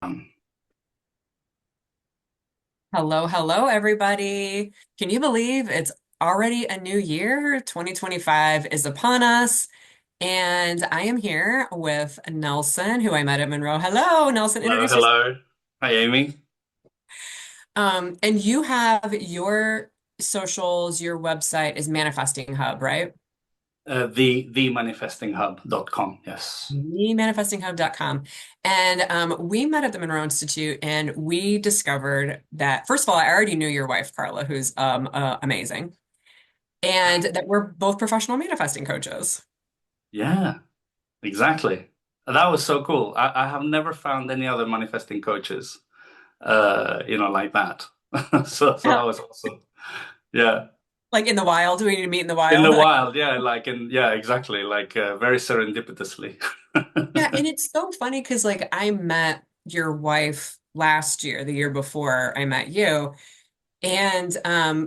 Um, Hello, hello, everybody. Can you believe it's already a new year? 2025 is upon us. And I am here with Nelson, who I met at Monroe. Hello, Nelson, Hello, introduce yourself. hello. Hi, Amy. And you have your socials, your website is Manifesting Hub, right? The manifestinghub.com. Yes. TheManifestingHub.com. And we met at the Monroe Institute and we discovered that, first of all, I already knew your wife, Carla, who's amazing. And that we're both professional manifesting coaches. Yeah, exactly. That was so cool. I have never found any other manifesting coaches, like that. So that was awesome. Yeah. Like in the wild, we need to meet in the In the wild. wild, yeah, yeah, exactly. Very serendipitously. Yeah, and it's so funny because like I met your wife last year, the year before I met you. And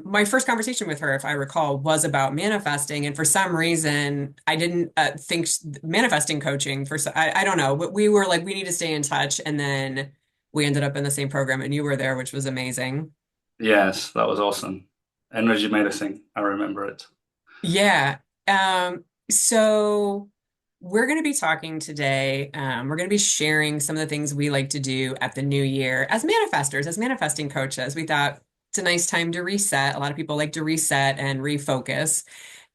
my first conversation with her, if I recall, was about manifesting. And for some reason, I didn't think manifesting coaching I don't know, but we were like, we need to stay in touch. And then we ended up in the same program and you were there, which was amazing. Yes, that was awesome. Energy medicine. I remember it. Yeah. So we're going to be talking today. We're going to be sharing some of the things we like to do at the new year as manifestors, as manifesting coaches. We thought it's a nice time to reset. A lot of people like to reset and refocus.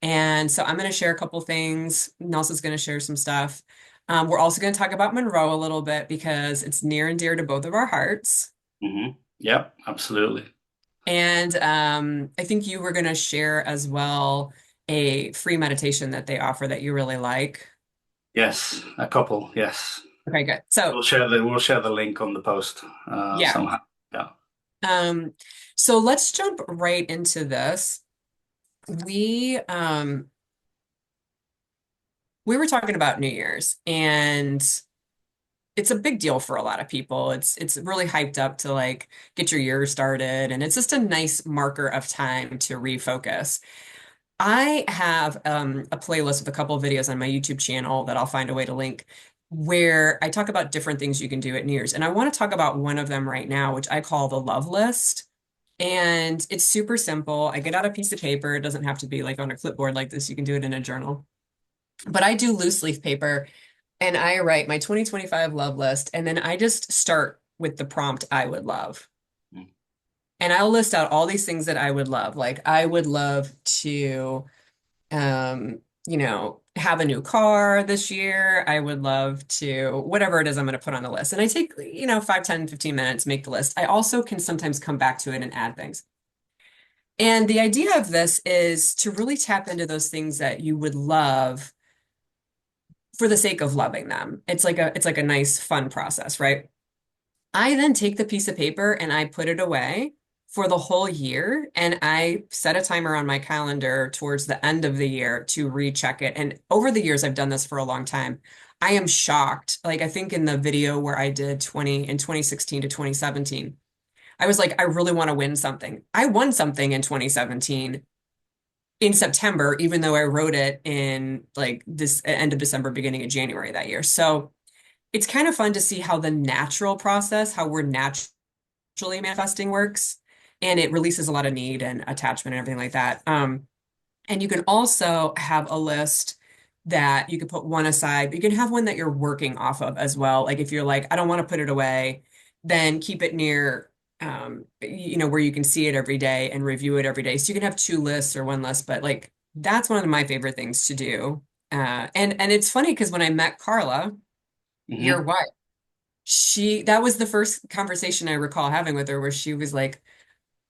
And so I'm going to share a couple things. Nelson's going to share some stuff. We're also going to talk about Monroe a little bit because it's near and dear to both of our hearts. Yep, absolutely. And I think you were going to share as well a free meditation that they offer that you really like. Yes, a couple. Yes. Okay, good. So, We'll share the link on the post yeah. somehow. Yeah. Um, so let's jump right into this. We um we were talking about New Year's and it's a big deal for a lot of people. It's really hyped up to like get your year started and it's just a nice marker of time to refocus. I have a playlist with a couple of videos on my YouTube channel that I'll find a way to link where I talk about different things you can do at New Year's. And I want to talk about one of them right now, which I call the love list. And it's super simple. I get out a piece of paper. It doesn't have to be like on a clipboard like this. You can do it in a journal. But I do loose leaf paper and I write my 2025 love list. And then I just start with the prompt I would love. Mm. And I'll list out all these things that I would love. Like I would love to have a new car this year. I would love to, whatever it is I'm going to put on the list. And I take, 5, 10, 15 minutes, make the list. I also can sometimes come back to it and add things. And the idea of this is to really tap into those things that you would love for the sake of loving them. It's like a nice fun process, right? I then take the piece of paper and I put it away for the whole year. And I set a timer on my calendar towards the end of the year to recheck it. And over the years, I've done this for a long time. I am shocked. Like, I think in the video where I did 2016 to 2017, I was like, I really want to win something. I won something in 2017 in September, even though I wrote it in like this end of December, beginning of January that year. So it's kind of fun to see how the natural process, how we're naturally manifesting works. And it releases a lot of need and attachment and everything like that. And you can also have a list that you can put one aside, but you can have one that you're working off of as well. Like if you're like, I don't want to put it away, then keep it near, where you can see it every day and review it every day. So you can have two lists or one list, but like that's one of my favorite things to do. And it's funny because when I met Carla, your Hmm. wife, that was the first conversation I recall having with her where she was like,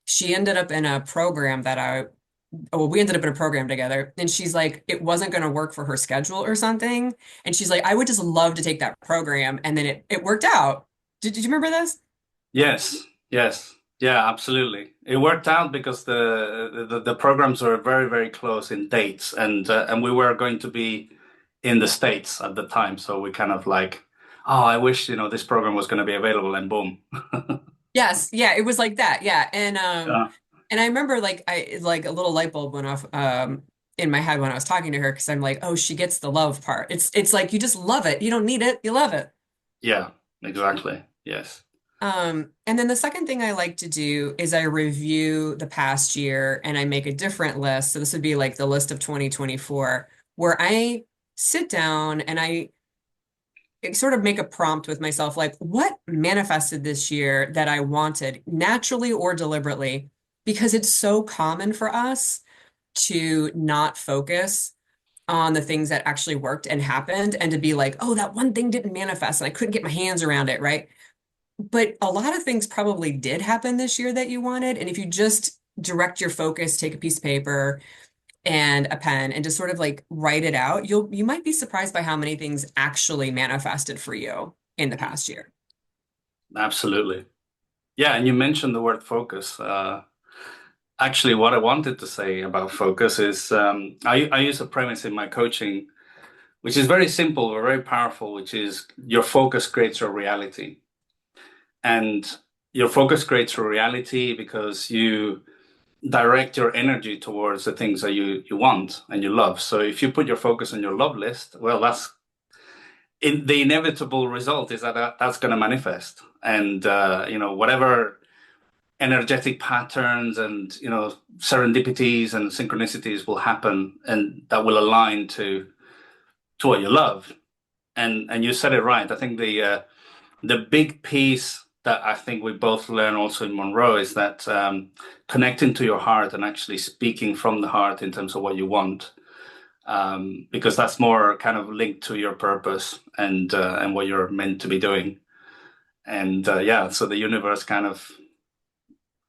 she ended up in a program we ended up in a program together and she's like, it wasn't going to work for her schedule or something. And she's like, I would just love to take that program. And then it worked out. Did you remember this? Yes, yes, yeah, absolutely. It worked out because the programs were very, very close in dates, and we were going to be in the States at the time, so we kind of like, oh, I wish this program was going to be available, and boom. Yes. Yeah. It was like that. Yeah. Yeah, And I remember like a little light bulb went off, in my head when I was talking to her. Cause I'm like, oh, she gets the love part. It's like, you just love it. You don't need it. You love it. yeah, exactly. Yes. And then the second thing I like to do is I review the past year and I make a different list. So this would be like the list of 2024, where I sit down and I sort of make a prompt with myself, like what manifested this year that I wanted naturally or deliberately, because it's so common for us to not focus on the things that actually worked and happened and to be like, oh, that one thing didn't manifest and I couldn't get my hands around it, right? But a lot of things probably did happen this year that you wanted. And if you just direct your focus, take a piece of paper and a pen and just sort of like write it out, you might be surprised by how many things actually manifested for you in the past year. Absolutely. Yeah, and you mentioned the word focus. Actually, what I wanted to say about focus is I use a premise in my coaching, which is very simple but very powerful, which is your focus creates your reality. And your focus creates your reality because you direct your energy towards the things that you want and you love. So if you put your focus on your love list, well, that's the inevitable result is that, that's going to manifest. And whatever energetic patterns and serendipities and synchronicities will happen and that will align to what you love. And you said it right. I think the big piece that I think we both learn also in Monroe is that connecting to your heart and actually speaking from the heart in terms of what you want, because that's more kind of linked to your purpose and what you're meant to be doing. And yeah, so the universe kind of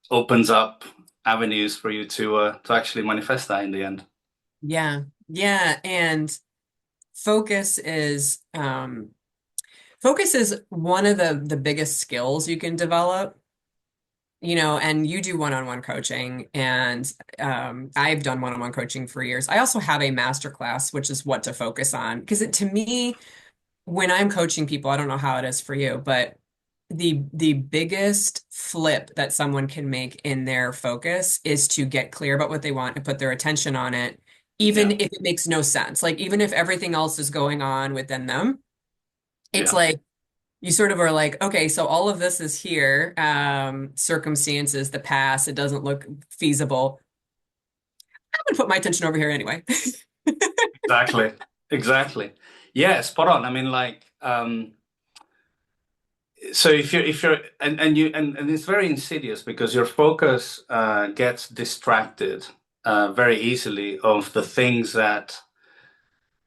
opens up avenues for you to actually manifest that in the end. Yeah. Yeah. And focus is focus is one of the biggest skills you can develop. And you do one-on-one coaching, and I've done one-on-one coaching for years. I also have a master class, which is what to focus on. Because to me, when I'm coaching people, I don't know how it is for you, but the biggest flip that someone can make in their focus is to get clear about what they want and put their attention on it, even Yeah, if it makes no sense. Like even if everything else is going on within them, it's yeah, like you sort of are like, okay, so all of this is here, circumstances, the past, it doesn't look feasible. I'm gonna put my attention over here anyway. exactly, exactly. Yeah, spot on. I mean, like, so if you're and it's very insidious because your focus gets distracted very easily of the things that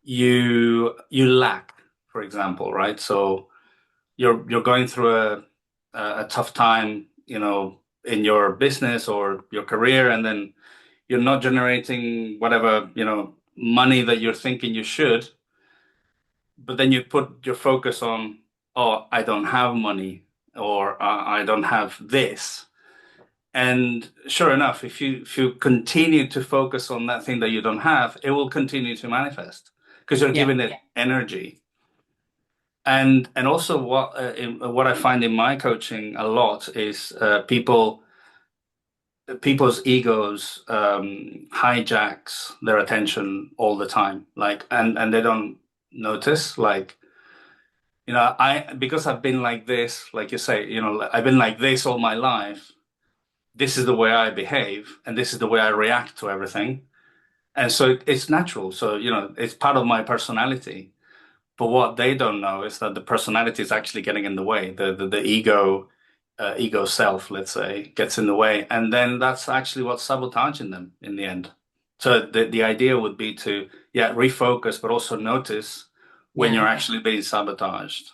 you lack, for example, right? So you're going through a tough time, in your business or your career, and then you're not generating whatever, money that you're thinking you should, but then you put your focus on, oh, I don't have money or I don't have this. And sure enough, if you continue to focus on that thing that you don't have, it will continue to manifest because you're Yeah, giving it energy. And also what I find in my coaching a lot is people's egos hijacks their attention all the time, like and they don't notice, like, I because I've been like this, like you say, I've been like this all my life. This is the way I behave, and this is the way I react to everything, and so it's natural. So it's part of my personality. But what they don't know is that the personality is actually getting in the way. The ego self, let's say, gets in the way, and then that's actually what's sabotaging them in the end. So the idea would be to, yeah, refocus, but also notice when yeah. you're actually being sabotaged.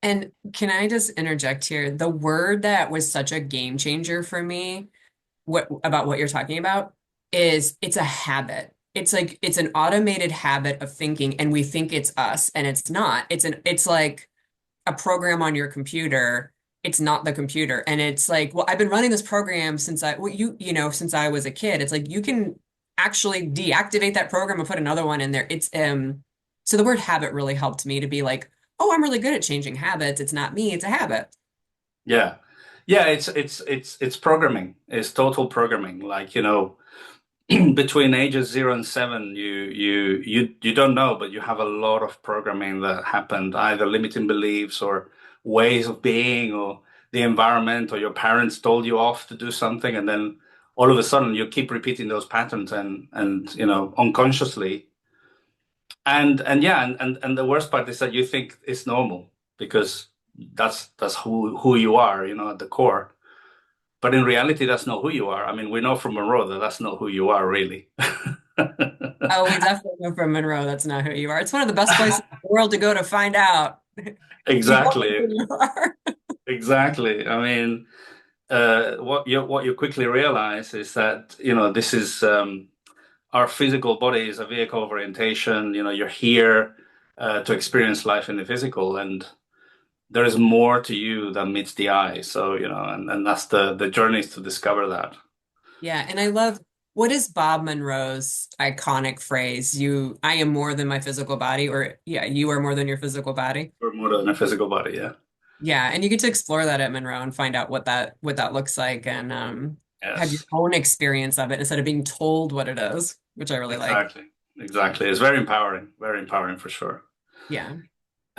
And can I just interject here? The word that was such a game changer for me, what about what you're talking about, is it's a habit. It's like it's an automated habit of thinking, and we think it's us, and it's not. It's like a program on your computer. It's not the computer. And it's like, well, I've been running this program since since I was a kid. It's like you can actually deactivate that program and put another one in there. So the word habit really helped me to be like, oh, I'm really good at changing habits. It's not me, it's a habit. Yeah. Yeah, it's programming. It's total programming. Like, between ages 0 and 7, you don't know, but you have a lot of programming that happened, either limiting beliefs or ways of being or the environment or your parents told you off to do something, and then all of a sudden you keep repeating those patterns and unconsciously. And yeah, and the worst part is that you think it's normal because that's who you are, at the core. But in reality, that's not who you are. I mean, we know from Monroe that that's not who you are, really. Oh, we definitely know from Monroe that's not who you are. It's one of the best places in the world to go to find out. You don't know Exactly, who you are. exactly. I mean, what you quickly realize is that this is our physical body is a vehicle of orientation. You're here to experience life in the physical, and there is more to you than meets the eye. So and that's the journey is to discover that. Yeah, and I love what is Bob Monroe's iconic phrase? I am more than my physical body, or yeah, you are more than your physical body. We're more than a physical body. Yeah. Yeah, and you get to explore that at Monroe and find out what that looks like and have your Yes. own experience of it instead of being told what it is, which I really like. Exactly. Exactly. It's very empowering for sure. Yeah.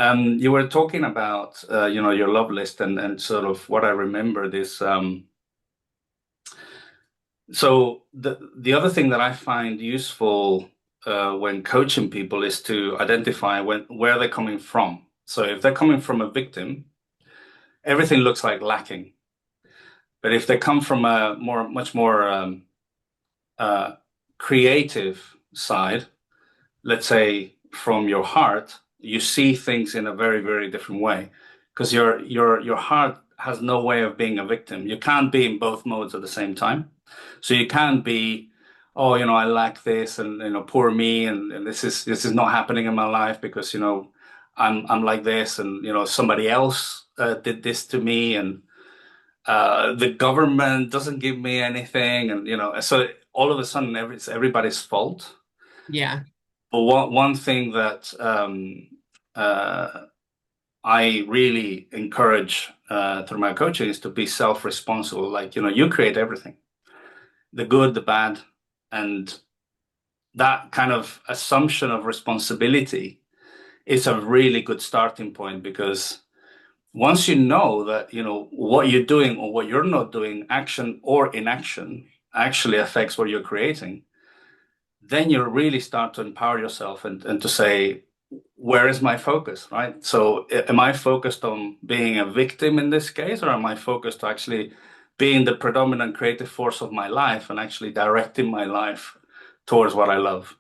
You were talking about your love list and sort of what I remembered is so the other thing that I find useful when coaching people is to identify where they're coming from. So if they're coming from a victim, everything looks like lacking. But if they come from a much more uh, creative side, let's say from your heart, you see things in a very, very different way because your heart has no way of being a victim. You can't be in both modes at the same time. So you can't be, oh, I lack this and poor me and this is not happening in my life because I'm like this and somebody else did this to me and the government doesn't give me anything and so all of a sudden it's everybody's fault. Yeah. But one thing that uh, I really encourage through my coaching is to be self-responsible. Like, you create everything, the good, the bad, and that kind of assumption of responsibility is a really good starting point because once you know that, what you're doing or what you're not doing, action or inaction, actually affects what you're creating, then you really start to empower yourself and to say, where is my focus, right? So am I focused on being a victim in this case, or am I focused to actually being the predominant creative force of my life and actually directing my life towards what I love?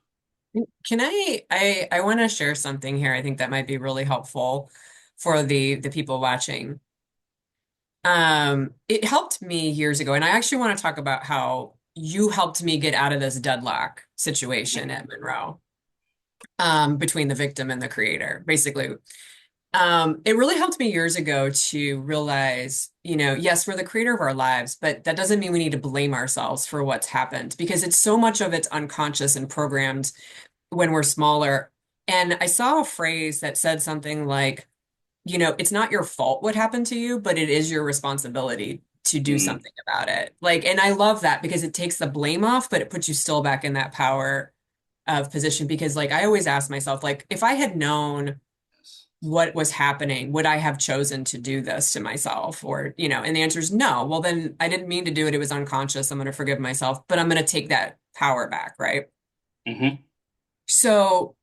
Can I want to share something here. I think that might be really helpful for the people watching. It helped me years ago, and I actually want to talk about how you helped me get out of this deadlock situation at Monroe, between the victim and the creator. Basically, it really helped me years ago to realize, yes, we're the creator of our lives, but that doesn't mean we need to blame ourselves for what's happened because it's so much of it's unconscious and programmed when we're smaller. And I saw a phrase that said something like, it's not your fault what happened to you, but it is your responsibility to do Mm, something about it. Like, and I love that because it takes the blame off, but it puts you still back in that power of position. Because, like, I always ask myself, like, if I had known yes. what was happening, would I have chosen to do this to myself? Or, and the answer is no. Well, then I didn't mean to do it. It was unconscious. I'm going to forgive myself, but I'm going to take that power back, right? Hmm. So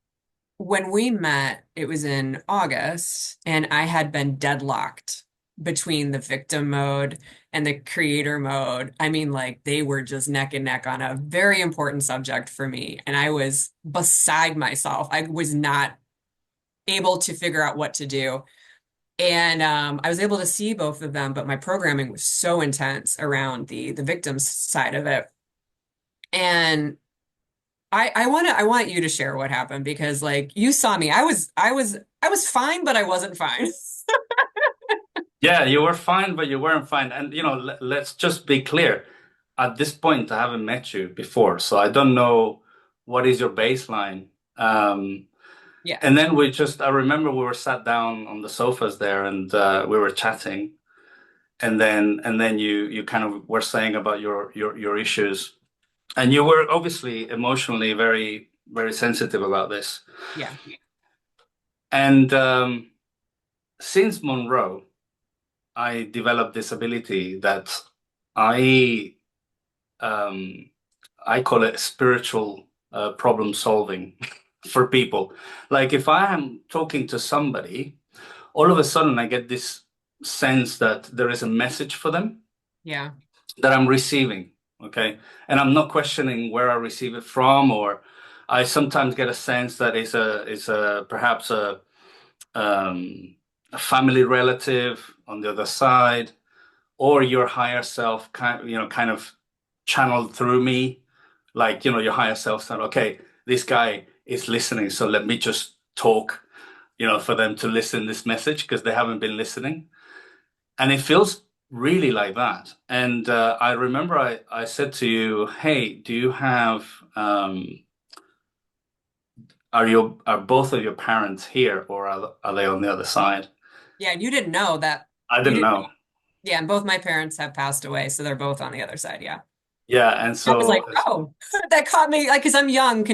when we met, it was in August, and I had been deadlocked between the victim mode and the creator mode. I mean, like they were just neck and neck on a very important subject for me. And I was beside myself. I was not able to figure out what to do. And I was able to see both of them, but my programming was so intense around the victim's side of it. And I want you to share what happened because like you saw me. I was fine, but I wasn't fine. Yeah, you were fine, but you weren't fine. And let's just be clear. At this point, I haven't met you before, so I don't know what is your baseline. Um, Yeah. and then I remember we were sat down on the sofas there and we were chatting. And then you kind of were saying about your issues. And you were obviously emotionally very, very sensitive about this. Yeah. And since Monroe. I developed this ability that I um, I call it spiritual problem solving for people. Like if I am talking to somebody, all of a sudden I get this sense that there is a message for them Yeah. that I'm receiving. Okay. And I'm not questioning where I receive it from, or I sometimes get a sense that it's a perhaps a family relative on the other side, or your higher self kind of channeled through me. Like, your higher self said, okay, this guy is listening, so let me just talk, for them to listen this message because they haven't been listening. And it feels really like that. And I remember I said to you, hey, do you have, are both of your parents here, or are they on the other side? Yeah, and you didn't know that. I You didn't didn't. know. Yeah, and both my parents have passed away, so they're both on the other side. Yeah. Yeah. And I was like, so oh, that caught me, like, because I'm young,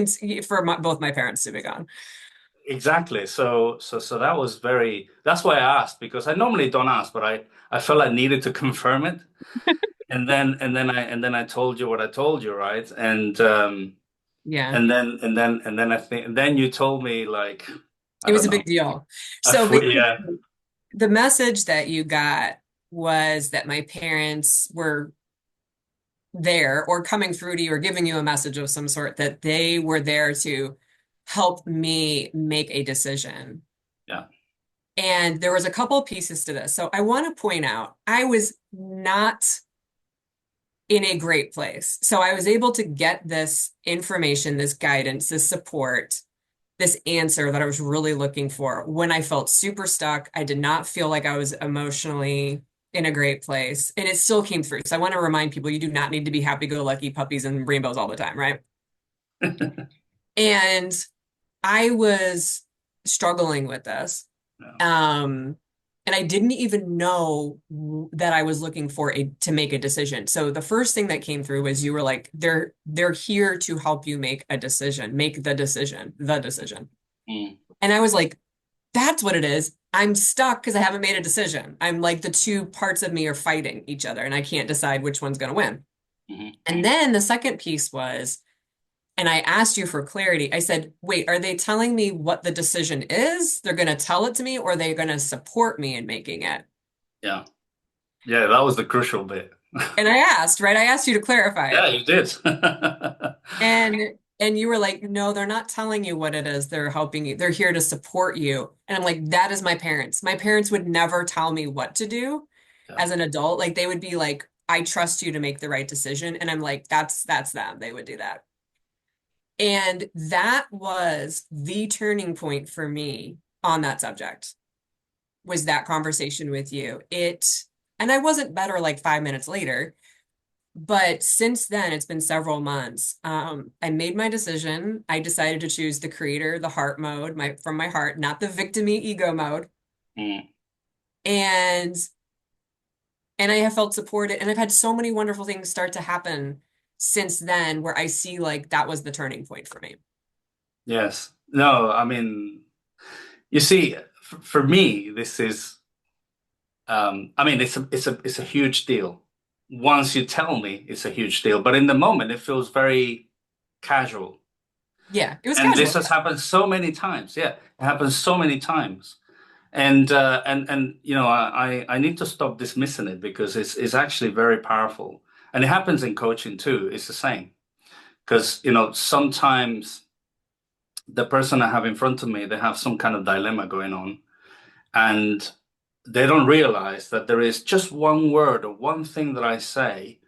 for both my parents to be gone. exactly. So that was that's why I asked, because I normally don't ask, but I felt I needed to confirm it. And then I told you what I told you, right? Yeah, And then I think, and then you told me, like, I it was don't a know. big deal. I So yeah. basically, the message that you got was that my parents were there or coming through to you or giving you a message of some sort, that they were there to help me make a decision. Yeah. And there was a couple pieces to this. So I want to point out, I was not in a great place. So I was able to get this information, this guidance, this support, this answer that I was really looking for when I felt super stuck. I did not feel like I was emotionally in a great place, and it still came through. So I want to remind people, you do not need to be happy-go-lucky puppies and rainbows all the time, right? And I was struggling with this. Yeah. Um, and I didn't even know that I was looking for a to make a decision. So the first thing that came through was you were like, they're here to help you make a decision, make the decision, the decision. Mm, And I was like, that's what it is. I'm stuck because I haven't made a decision. I'm like the two parts of me are fighting each other and I can't decide which one's going to win. mhm. And then the second piece was, and I asked you for clarity. I said, wait, are they telling me what the decision is? They're going to tell it to me, or are they going to support me in making it? Yeah. Yeah, that was the crucial bit. And I asked, right? I asked you to clarify Yeah, it. you did. And and you were like, no, they're not telling you what it is. They're helping you. They're here to support you. And I'm like, that is my parents. My parents would never tell me what to do Yeah. as an adult. Like they would be like, I trust you to make the right decision. And I'm like, that's them. They would do that. And that was the turning point for me on that subject, was that conversation with you. And I wasn't better like 5 minutes later, but since then, it's been several months. I made my decision. I decided to choose the creator, the heart mode, from my heart, not the victim-y ego mode. Mm, And and I have felt supported, and I've had so many wonderful things start to happen since then, where I see like that was the turning point for me. yes. No, I mean, you see, for me, this is, I mean, it's a huge deal. Once you tell me, it's a huge deal, but in the moment, it feels very casual. Yeah, it was And this casual. has happened so many times. Yeah, it happens so many times. And I need to stop dismissing it, because it's actually very powerful. And it happens in coaching too. It's the same. Because, sometimes the person I have in front of me, they have some kind of dilemma going on, and they don't realize that there is just one word or one thing that I say,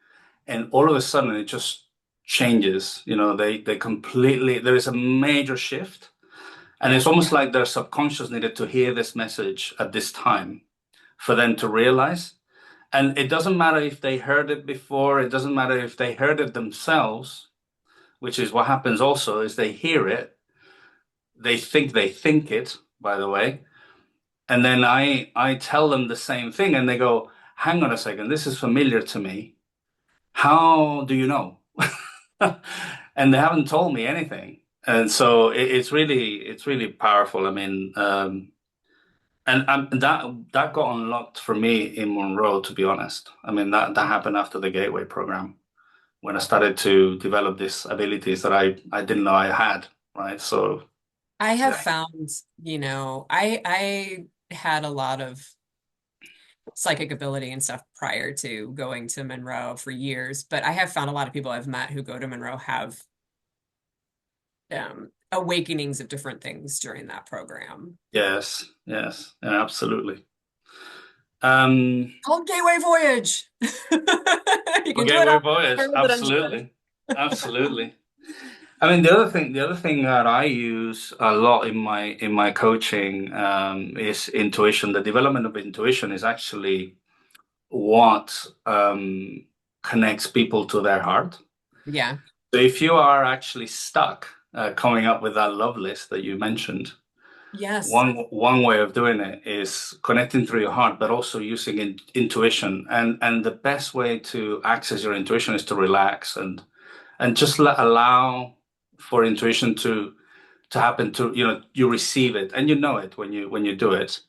and all of a sudden it just changes. They completely, there is a major shift. And Yeah. it's almost like their subconscious needed to hear this message at this time for them to realize. And it doesn't matter if they heard it before, it doesn't matter if they heard it themselves, which is what happens also, is they hear it, they think it, by the way, and then I tell them the same thing, and they go, hang on a second, this is familiar to me. How do you know? And they haven't told me anything. And so it's really powerful. I mean, And that got unlocked for me in Monroe, to be honest. I mean, that happened after the Gateway program when I started to develop these abilities that I didn't know I had, right? So I have yeah, found, I had a lot of psychic ability and stuff prior to going to Monroe for years, but I have found a lot of people I've met who go to Monroe have awakenings of different things during that program. yes, yes, yeah, absolutely. Um, Called Gateway Voyage. You can do it Gateway on voyage, the dungeon. absolutely, absolutely. I mean, the other thing that I use a lot in my coaching is intuition. The development of intuition is actually what connects people to their heart. Yeah. So if you are actually stuck coming up with that love list that you mentioned, Yes. one way of doing it is connecting through your heart, but also using intuition. And the best way to access your intuition is to relax and just allow for intuition to happen. To you receive it and you know it when you do it.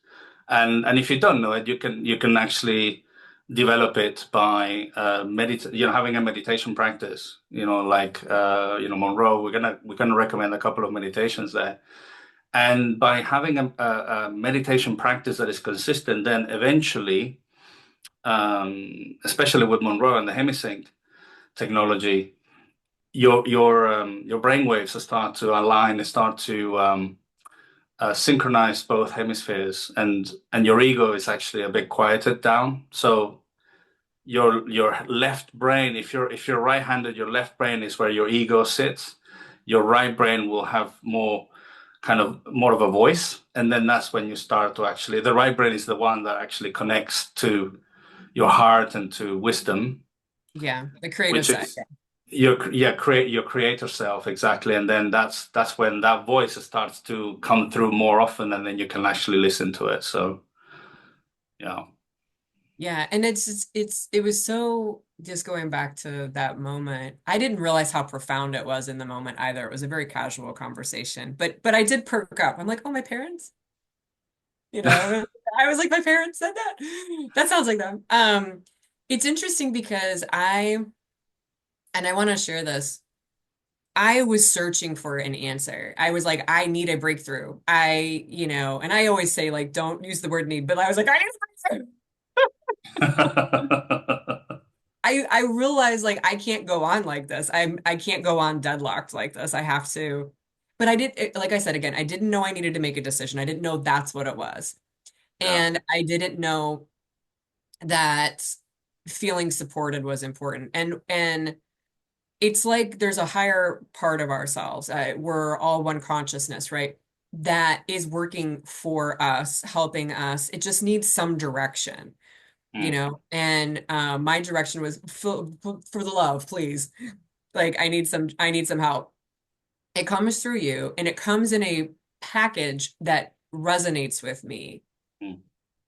And if you don't know it, you can actually develop it by having a meditation practice. Like Monroe, we're gonna recommend a couple of meditations there. And by having a meditation practice that is consistent, then eventually, especially with Monroe and the hemisync technology, your brain waves start to align, they start to synchronize both hemispheres, and your ego is actually a bit quieted down. So your left brain, if you're right-handed, your left brain is where your ego sits. Your right brain will have more of a voice, and then that's when you start to actually, the right brain is the one that actually connects to your heart and to wisdom, Yeah. The creative which side. is create your creator self, exactly. And then that's when that voice starts to come through more often, and then you can actually listen to it. So yeah. Yeah, and it was so just going back to that moment. I didn't realize how profound it was in the moment either. It was a very casual conversation, but I did perk up. I'm like, "Oh, my parents?" You know, I was like, "My parents said that." That sounds like them. It's interesting because and I want to share this. I was searching for an answer. I was like, I need a breakthrough. And I always say like, don't use the word need, but I was like, I need a breakthrough. I realize like I can't go on like this. I can't go on deadlocked like this. I have to. But like I said again, I didn't know I needed to make a decision. I didn't know that's what it was. Yeah. And I didn't know that feeling supported was important. And it's like there's a higher part of ourselves. We're all one consciousness, right? That is working for us, helping us. It just needs some direction, Mm, and my direction was for the love, please. Like I need some help. It comes through you and it comes in a package that resonates with me. mm,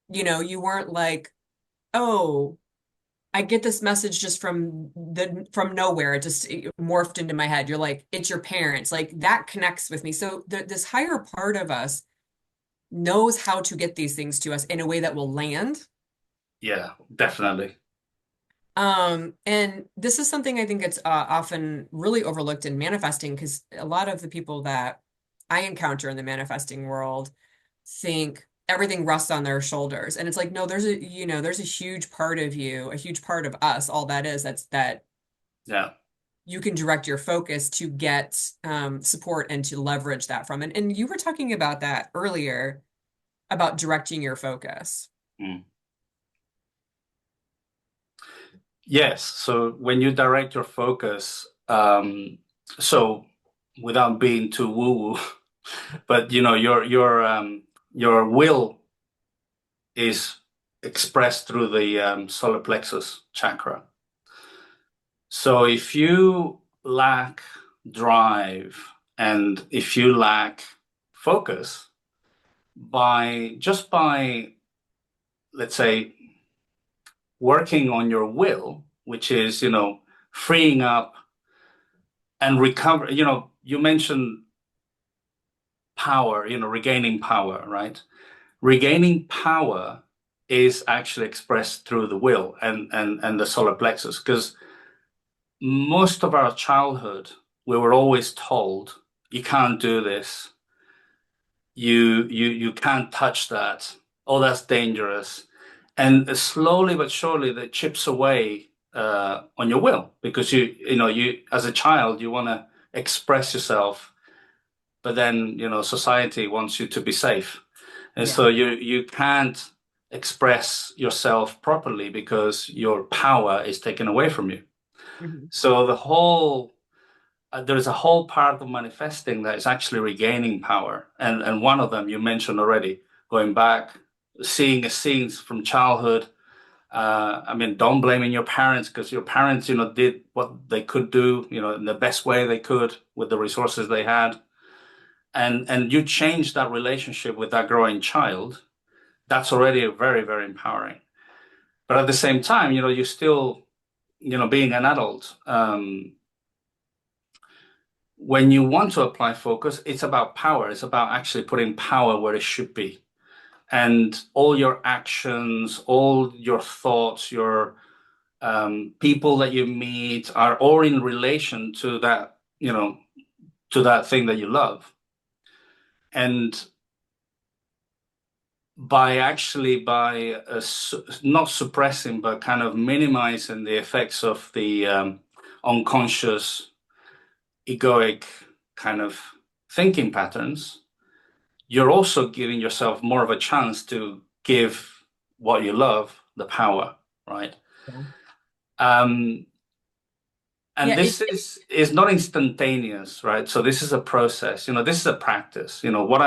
You weren't like, oh, I get this message just from nowhere. It morphed into my head. You're like, it's your parents. Like that connects with me. So this higher part of us knows how to get these things to us in a way that will land. yeah, definitely. And this is something I think it's often really overlooked in manifesting because a lot of the people that I encounter in the manifesting world think everything rests on their shoulders. And it's like, no, there's a huge part of you, a huge part of us, all that is, that Yeah. you can direct your focus to get support and to leverage that from. And you were talking about that earlier about directing your focus. Mm. Yes. So when you direct your focus, so without being too woo-woo, but your will is expressed through the solar plexus chakra. So if you lack drive and if you lack focus, by let's say working on your will, which is freeing up and recover. You mentioned power, regaining power, right? regaining power is actually expressed through the will and the solar plexus. Because most of our childhood, we were always told, you can't do this, you can't touch that, oh, that's dangerous. And slowly but surely that chips away on your will because you as a child you want to express yourself, but then society wants you to be safe. And Yeah. so you can't express yourself properly because your power is taken away from you. Mhm. So there's a whole part of manifesting that is actually regaining power. And one of them you mentioned already, going back, seeing scenes from childhood. I mean, don't blame your parents because your parents, did what they could do, in the best way they could with the resources they had. And you change that relationship with that growing child. That's already very, very empowering. But at the same time, you're still, being an adult. When you want to apply focus, it's about power. It's about actually putting power where it should be. And all your actions, all your thoughts, your people that you meet are all in relation to that, to that thing that you love. And by not suppressing, but kind of minimizing the effects of the unconscious, egoic kind of thinking patterns, you're also giving yourself more of a chance to give what you love the power, right? Yeah. Um, and Yeah, this is not instantaneous, right? So this is a process. This is a practice. What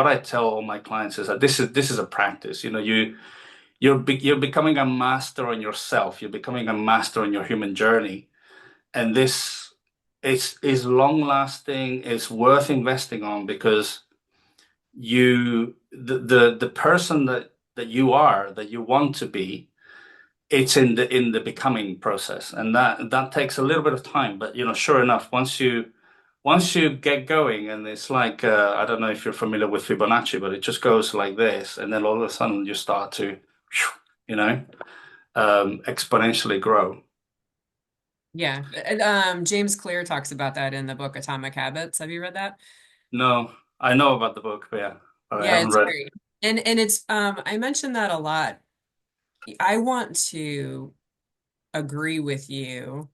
I tell all my clients is that this is a practice. You're becoming a master on yourself. You're becoming a master on your human journey, and this is long lasting. It's worth investing on because the person that you are, that you want to be, it's in the becoming process, and that takes a little bit of time. But sure enough, once you get going, and it's like I don't know if you're familiar with Fibonacci, but it just goes like this, and then all of a sudden you start to, you know, exponentially grow. yeah. James Clear talks about that in the book Atomic Habits. Have you read that? No, I know about the book, but yeah, but I Yeah, haven't it's read it. great. And it's I mentioned that a lot. I want to agree with you,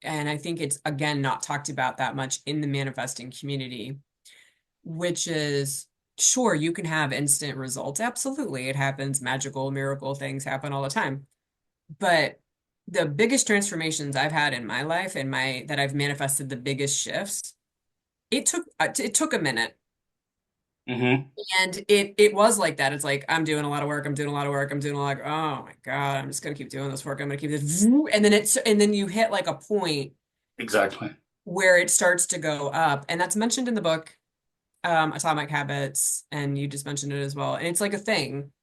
and I think it's again not talked about that much in the manifesting community, which is sure you can have instant results. Absolutely. It happens, magical, miracle things happen all the time. But the biggest transformations I've had in my life and my that I've manifested the biggest shifts, it took a minute. Hmm. And it was like that. It's like I'm doing a lot of work, I'm doing a lot of work, I'm doing a lot of, oh my God, I'm just gonna keep doing this work. I'm gonna keep this and then you hit like a point Exactly. where it starts to go up. And that's mentioned in the book, Atomic Habits, and you just mentioned it as well. And it's like a thing.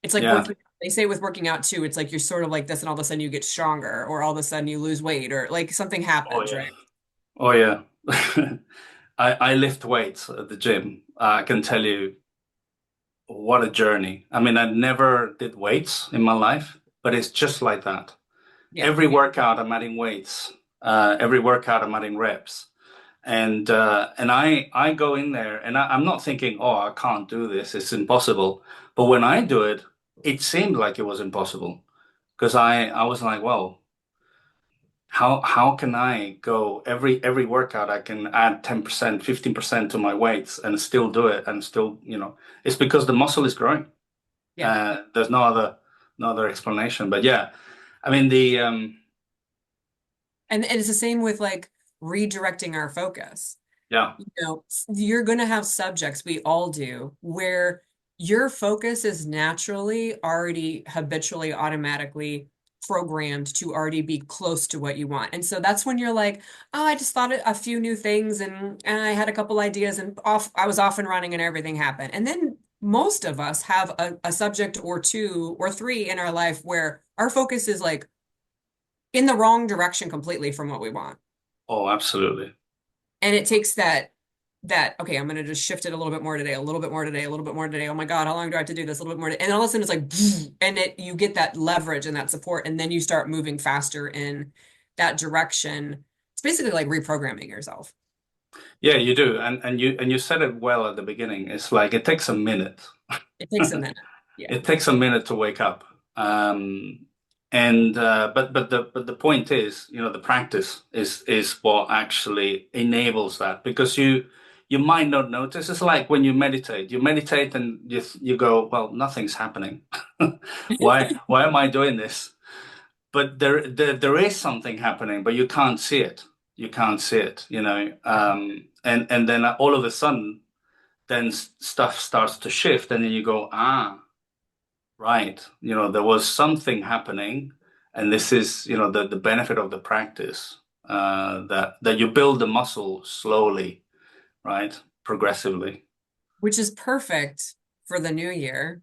It's like Yeah. working, they say with working out too, it's like you're sort of like this, and all of a sudden you get stronger, or all of a sudden you lose weight, or like something Oh happens, yeah. right? Oh yeah. I lift weights at the gym. I can tell you what a journey. I mean, I never did weights in my life, but it's just like that. Yeah. Every workout, I'm adding weights. Every workout, I'm adding reps. And I go in there and I'm not thinking, oh, I can't do this. It's impossible. But when I do it, it seemed like it was impossible because I was like, well, how can I go every workout I can add 10%, 15% to my weights and still do it and still, it's because the muscle is growing. Yeah. There's no other explanation. But yeah, I mean And it's the same with like redirecting our focus. yeah. You're going to have subjects, we all do, where your focus is naturally already habitually, automatically programmed to already be close to what you want. And so that's when you're like, oh, I just thought a few new things and I had a couple ideas and I was off and running and everything happened. And then most of us have a subject or two or three in our life where our focus is like in the wrong direction completely from what we want. Oh, absolutely. And it takes that, okay, I'm going to just shift it a little bit more today, a little bit more today, a little bit more today. Oh my God, how long do I have to do this? A little bit more today. And all of a sudden it's like, and you get that leverage and that support, and then you start moving faster in that direction. It's basically like reprogramming yourself. Yeah, you do. And you said it well at the beginning. It's like it takes a minute. It takes a minute. Yeah. It takes a minute to wake up. And but the point is, the practice is what actually enables that, because you might not notice. It's like when you meditate. You meditate and you go, well, nothing's happening. Why am I doing this? But there is something happening, but you can't see it. You can't see it, and then all of a sudden, then stuff starts to shift, and then you go, right, there was something happening, and this is, the benefit of the practice, that you build the muscle slowly, right, progressively. Which is perfect for the new year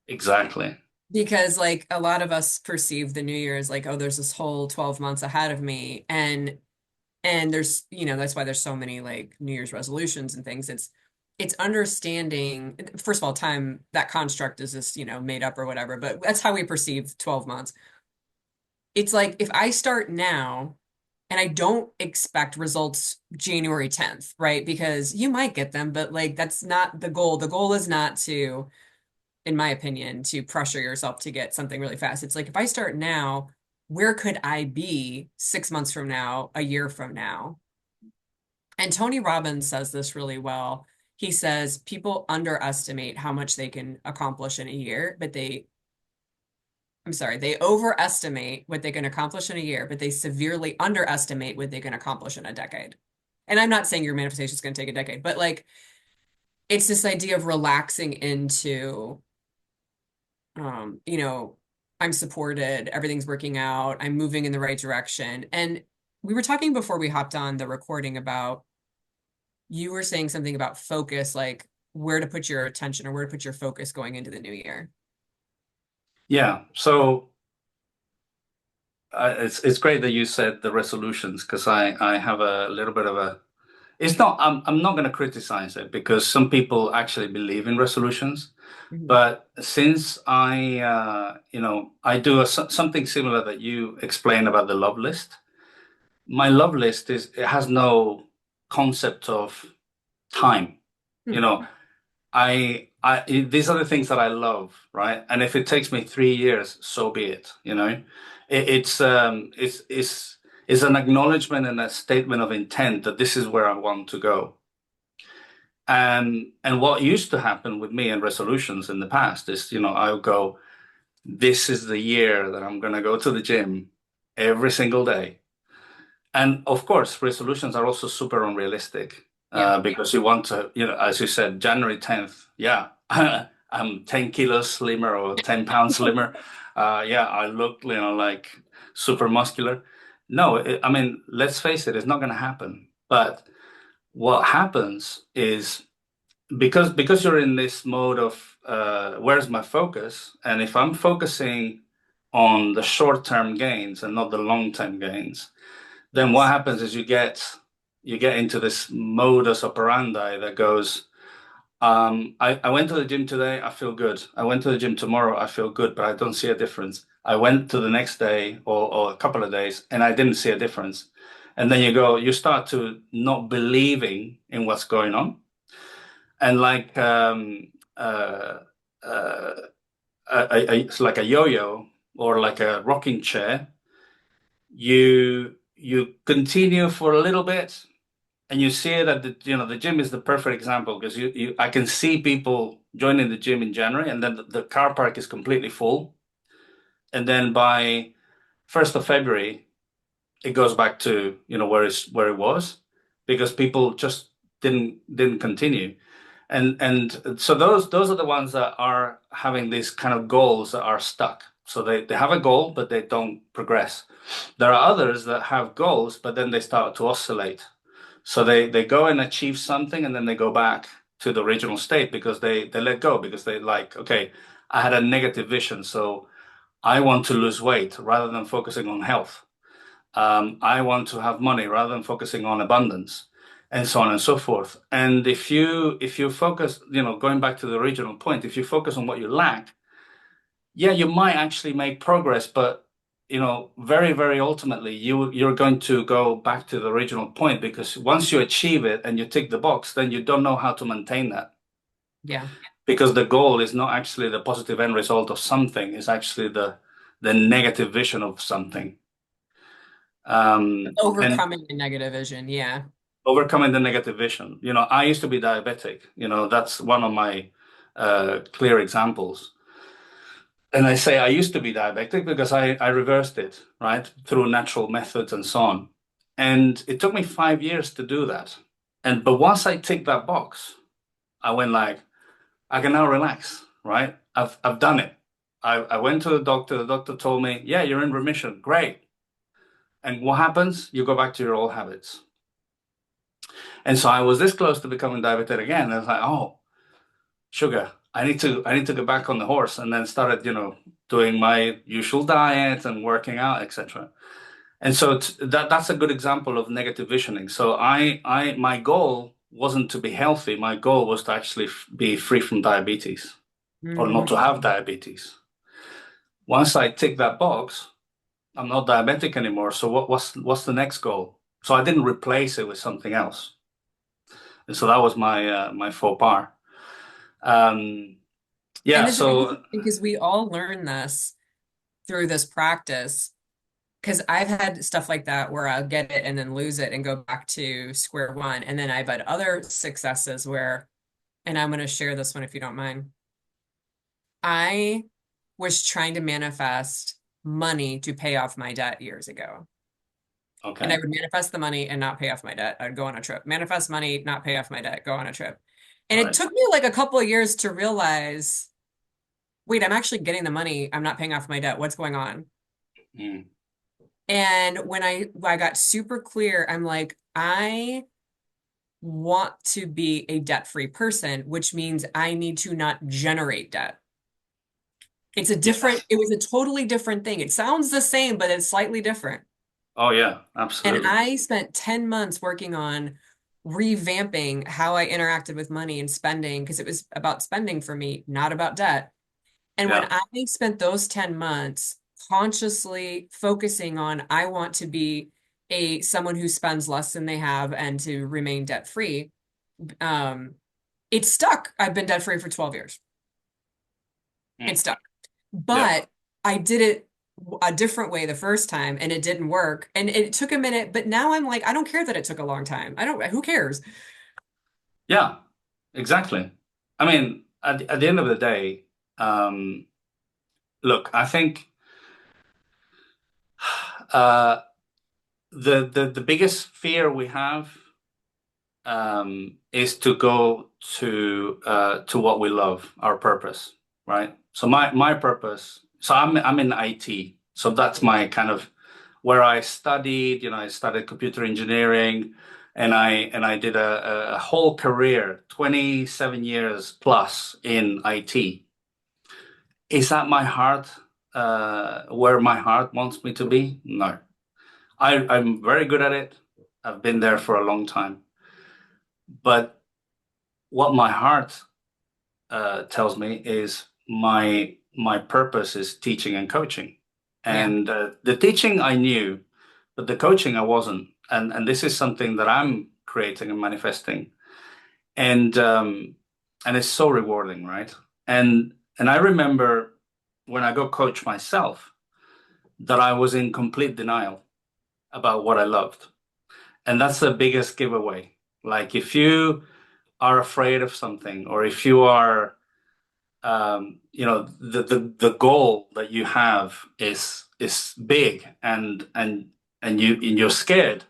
Exactly. because like a lot of us perceive the new year as like, oh, there's this whole 12 months ahead of me. And there's, that's why there's so many like New Year's resolutions and things. It's understanding, first of all, time, that construct is just, made up or whatever, but that's how we perceive 12 months. It's like if I start now and I don't expect results January 10th, right? Because you might get them, but like that's not the goal. The goal is not to, in my opinion, to pressure yourself to get something really fast. It's like if I start now, where could I be 6 months from now, a year from now? And Tony Robbins says this really well. He says people underestimate how much they can accomplish in a year, but I'm sorry, they overestimate what they can accomplish in a year, but they severely underestimate what they can accomplish in a decade. And I'm not saying your manifestation is going to take a decade, but like it's this idea of relaxing into, um, you know, I'm supported, everything's working out, I'm moving in the right direction. And we were talking before we hopped on the recording about you were saying something about focus, like where to put your attention or where to put your focus going into the new year. Yeah. So it's great that you said the resolutions, because I have a little bit of a. It's not. I'm not going to criticize it, because some people actually believe in resolutions. Mhm. But since I do something similar that you explain about the love list. My love list it has no concept of time. You Hmm. know, these are the things that I love, right? And if it takes me 3 years, so be it. It's an acknowledgement and a statement of intent that this is where I want to go. And what used to happen with me and resolutions in the past is, I would go, this is the year that I'm going to go to the gym every single day. And of course, resolutions are also super unrealistic, Yeah. because you want to, as you said, January 10th, yeah, I'm 10 kilos slimmer or 10 pounds slimmer. Yeah, I look, like super muscular. No, I mean, let's face it, it's not going to happen. But what happens is, because you're in this mode of, where's my focus? And if I'm focusing on the short-term gains and not the long-term gains, then what Yes. happens is you get into this modus operandi that goes, I went to the gym today, I feel good. I went to the gym tomorrow, I feel good, but I don't see a difference. I went to the next day, or a couple of days, and I didn't see a difference. And then you start to not believing in what's going on. And like, uh, it's like a yo-yo or like a rocking chair. You continue for a little bit, and you see that the gym is the perfect example, because I can see people joining the gym in January, and then the car park is completely full, and then by 1st of February it goes back to where it was, because people just didn't continue. And so those are the ones that are having these kind of goals that are stuck. So they have a goal, but they don't progress. There are others that have goals, but then they start to oscillate. So they go and achieve something, and then they go back to the original state, because they let go, because they like, okay, I had a negative vision, so I want to lose weight rather than focusing on health. I want to have money rather than focusing on abundance. and so on and so forth. And if you focus, going back to the original point, if you focus on what you lack, yeah, you might actually make progress, but very, very ultimately, you're going to go back to the original point because once you achieve it and you tick the box, then you don't know how to maintain that Yeah. because the goal is not actually the positive end result of something; it's actually the negative vision of something. And Overcoming the negative vision. Yeah. overcoming the negative vision. I used to be diabetic. That's one of my clear examples. And I say I used to be diabetic because I reversed it, right, through natural methods and so on. And it took me 5 years to do that. But once I ticked that box, I went like, I can now relax, right? I've done it. I went to the doctor. The doctor told me, yeah, you're in remission. Great. And what happens? You go back to your old habits. And so I was this close to becoming diabetic again. And I was like, oh, sugar. I need to get back on the horse, and then started, doing my usual diet and working out, etc. And so that's a good example of negative visioning. So my goal wasn't to be healthy. My goal was to actually be free from diabetes or not Mhm. to have diabetes. Once I tick that box, I'm not diabetic anymore. So what's the next goal? So I didn't replace it with something else. And so that was my faux pas. Um, And yeah. it's So interesting because we all learn this through this practice. Because I've had stuff like that where I'll get it and then lose it and go back to square one. And then I've had other successes where, and I'm going to share this one if you don't mind. I was trying to manifest money to pay off my debt years ago. And I okay. would manifest the money and not pay off my debt. I'd go on a trip. Manifest money, not pay off my debt, go on a trip. And it Right. took me like a couple of years to realize, wait, I'm actually getting the money. I'm not paying off my debt. What's going on? Mm. And when I got super clear, I'm like, I want to be a debt-free person, which means I need to not generate debt. Yes. It was a totally different thing. It sounds the same, but it's slightly different. Oh yeah, And absolutely. I spent 10 months working on revamping how I interacted with money and spending because it was about spending for me, not about debt. And when Yeah. I spent those 10 months consciously focusing on I want to be a someone who spends less than they have and to remain debt free, um, it stuck. I've been debt free for 12 years. It Mm. stuck. Yeah. But I did it a different way the first time and it didn't work. And it took a minute, but now I'm like, I don't care that it took a long time. I don't, who cares? Yeah. Exactly. I mean, at the end of the day, um, look, I think uh, the biggest fear we have is to go to what we love, our purpose, right? So my purpose. So I'm in IT, so that's my kind of where I studied. I studied computer engineering, and I did a whole career, 27 years plus in IT. Is that my heart? Where my heart wants me to be? No, I'm very good at it. I've been there for a long time, but what my heart tells me is my purpose is teaching and coaching. Yeah. And the teaching I knew, but the coaching I wasn't. And this is something that I'm creating and manifesting. And it's so rewarding, right? And I remember when I got coached myself that I was in complete denial about what I loved. And that's the biggest giveaway. Like if you are afraid of something, or if you are the goal that you have is big, and you're scared.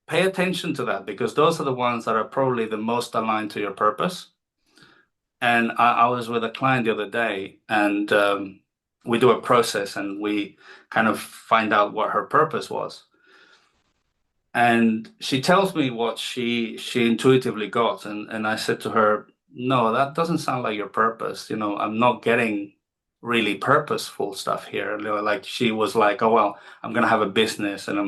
Pay attention to that because those are the ones that are probably the most aligned to your purpose. And I was with a client the other day, and we do a process, and we kind of find out what her purpose was. And she tells me what she intuitively got, and I said to her, "No, that doesn't sound like your purpose. I'm not getting really purposeful stuff here." Like she was like, "Oh well, I'm gonna have a business, and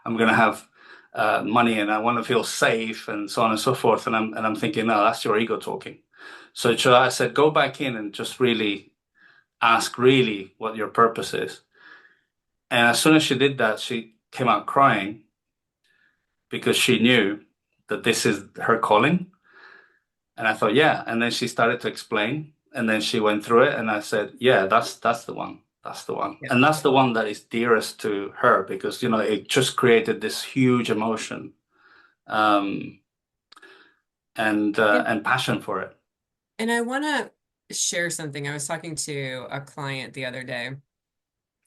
I'm gonna have money and I want to feel safe and so on and so forth. And I'm thinking, no, that's your ego talking. So I said, go back in and just really ask really what your purpose is. And as soon as she did that, she came out crying because she knew that this is her calling. And I thought, yeah. And then she started to explain, and then she went through it, and I said, yeah, that's the one. That's the one. Yeah. And that's the one that is dearest to her because, it just created this huge emotion, um, and passion for it. And I want to share something. I was talking to a client the other day, and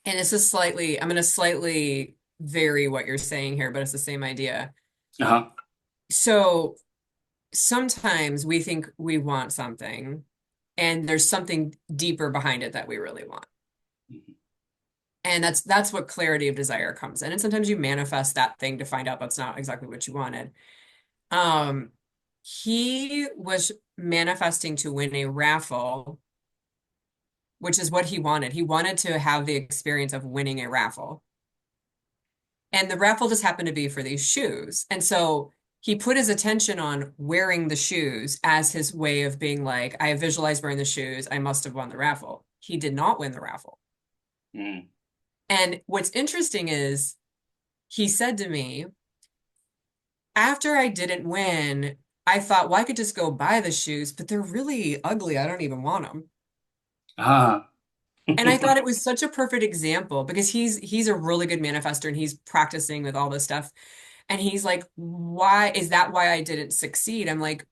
I'm going to slightly vary what you're saying here, but it's the same idea. Uh-huh. So sometimes we think we want something, and there's something deeper behind it that we really want. And that's what clarity of desire comes in. And sometimes you manifest that thing to find out that's not exactly what you wanted. Um, he was manifesting to win a raffle, which is what he wanted. He wanted to have the experience of winning a raffle. And the raffle just happened to be for these shoes. And so he put his attention on wearing the shoes as his way of being like, I visualized wearing the shoes. I must have won the raffle. He did not win the raffle. Mm. And what's interesting is he said to me, after I didn't win, I thought, well, I could just go buy the shoes, but they're really ugly. I don't even want them. Ah. And I thought it was such a perfect example because he's a really good manifester and he's practicing with all this stuff. And he's like, why is that why I didn't succeed? I'm like,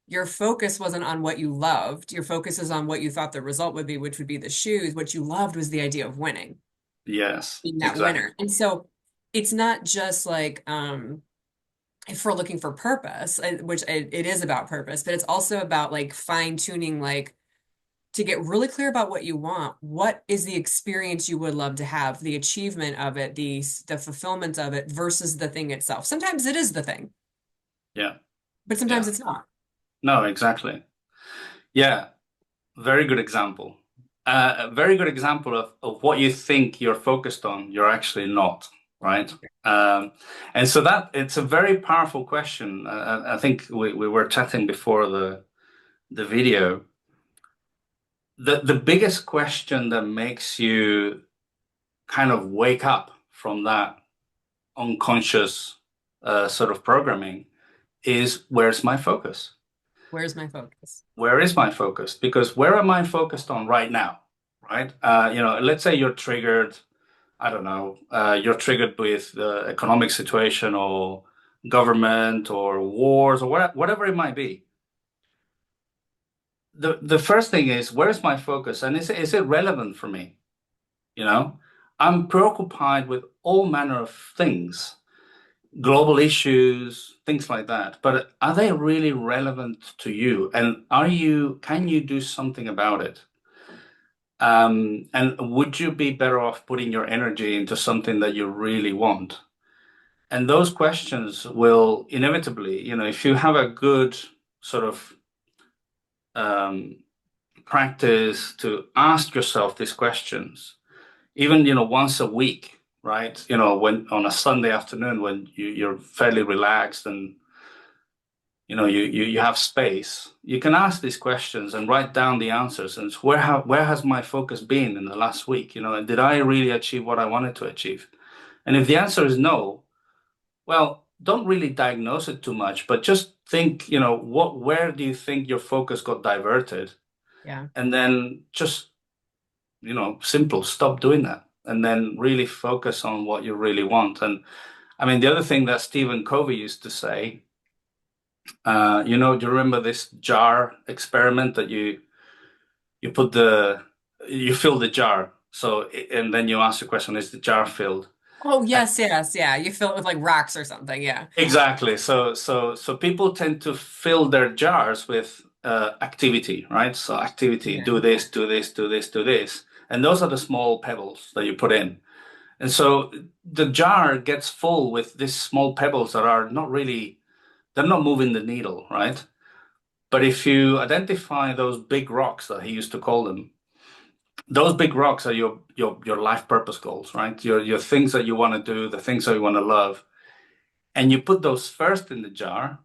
your focus wasn't on what you loved. Your focus is on what you thought the result would be, which would be the shoes. What you loved was the idea of winning, Yes, being that exactly. winner. And so it's not just like if we're looking for purpose, which it is about purpose, but it's also about like fine tuning, like to get really clear about what you want. What is the experience you would love to have, the achievement of it, the fulfillment of it versus the thing itself. Sometimes it is the thing, Yeah, but sometimes yeah. it's not. No, exactly. Yeah, very good example. A very good example of what you think you're focused on, you're actually not, right? Um, and so that it's a very powerful question. I think we were chatting before the video. The biggest question that makes you kind of wake up from that unconscious sort of programming is where's my focus? Where's my focus? Where is my focus? Because where am I focused on right now? Right? Let's say you're triggered, I don't know, you're triggered with the economic situation or government or wars or whatever it might be. The first thing is, where's my focus? And is it relevant for me? You know, I'm preoccupied with all manner of things, global issues, things like that. But are they really relevant to you? And can you do something about it? And would you be better off putting your energy into something that you really want? And those questions will inevitably, if you have a good sort of um, practice to ask yourself these questions, even, once a week, right? When on a Sunday afternoon when you're fairly relaxed and you have space, you can ask these questions and write down the answers. And where has my focus been in the last week? And did I really achieve what I wanted to achieve? And if the answer is no, well, don't really diagnose it too much, but just think, where do you think your focus got diverted? Yeah. And then just, simple, stop doing that. And then really focus on what you really want. And I mean, the other thing that Stephen Covey used to say, do you remember this jar experiment that you fill the jar. So, and then you ask the question, is the jar filled? Oh, yes, yes, yeah. You fill it with like rocks or something. Yeah. Exactly. So people tend to fill their jars with activity, right? So activity, Yeah. do this, do this, do this, do this. And those are the small pebbles that you put in. And so the jar gets full with these small pebbles that are they're not moving the needle, right? But if you identify those big rocks that he used to call them, those big rocks are your life purpose goals, right? Your things that you want to do, the things that you want to love. and you put those first in the jar,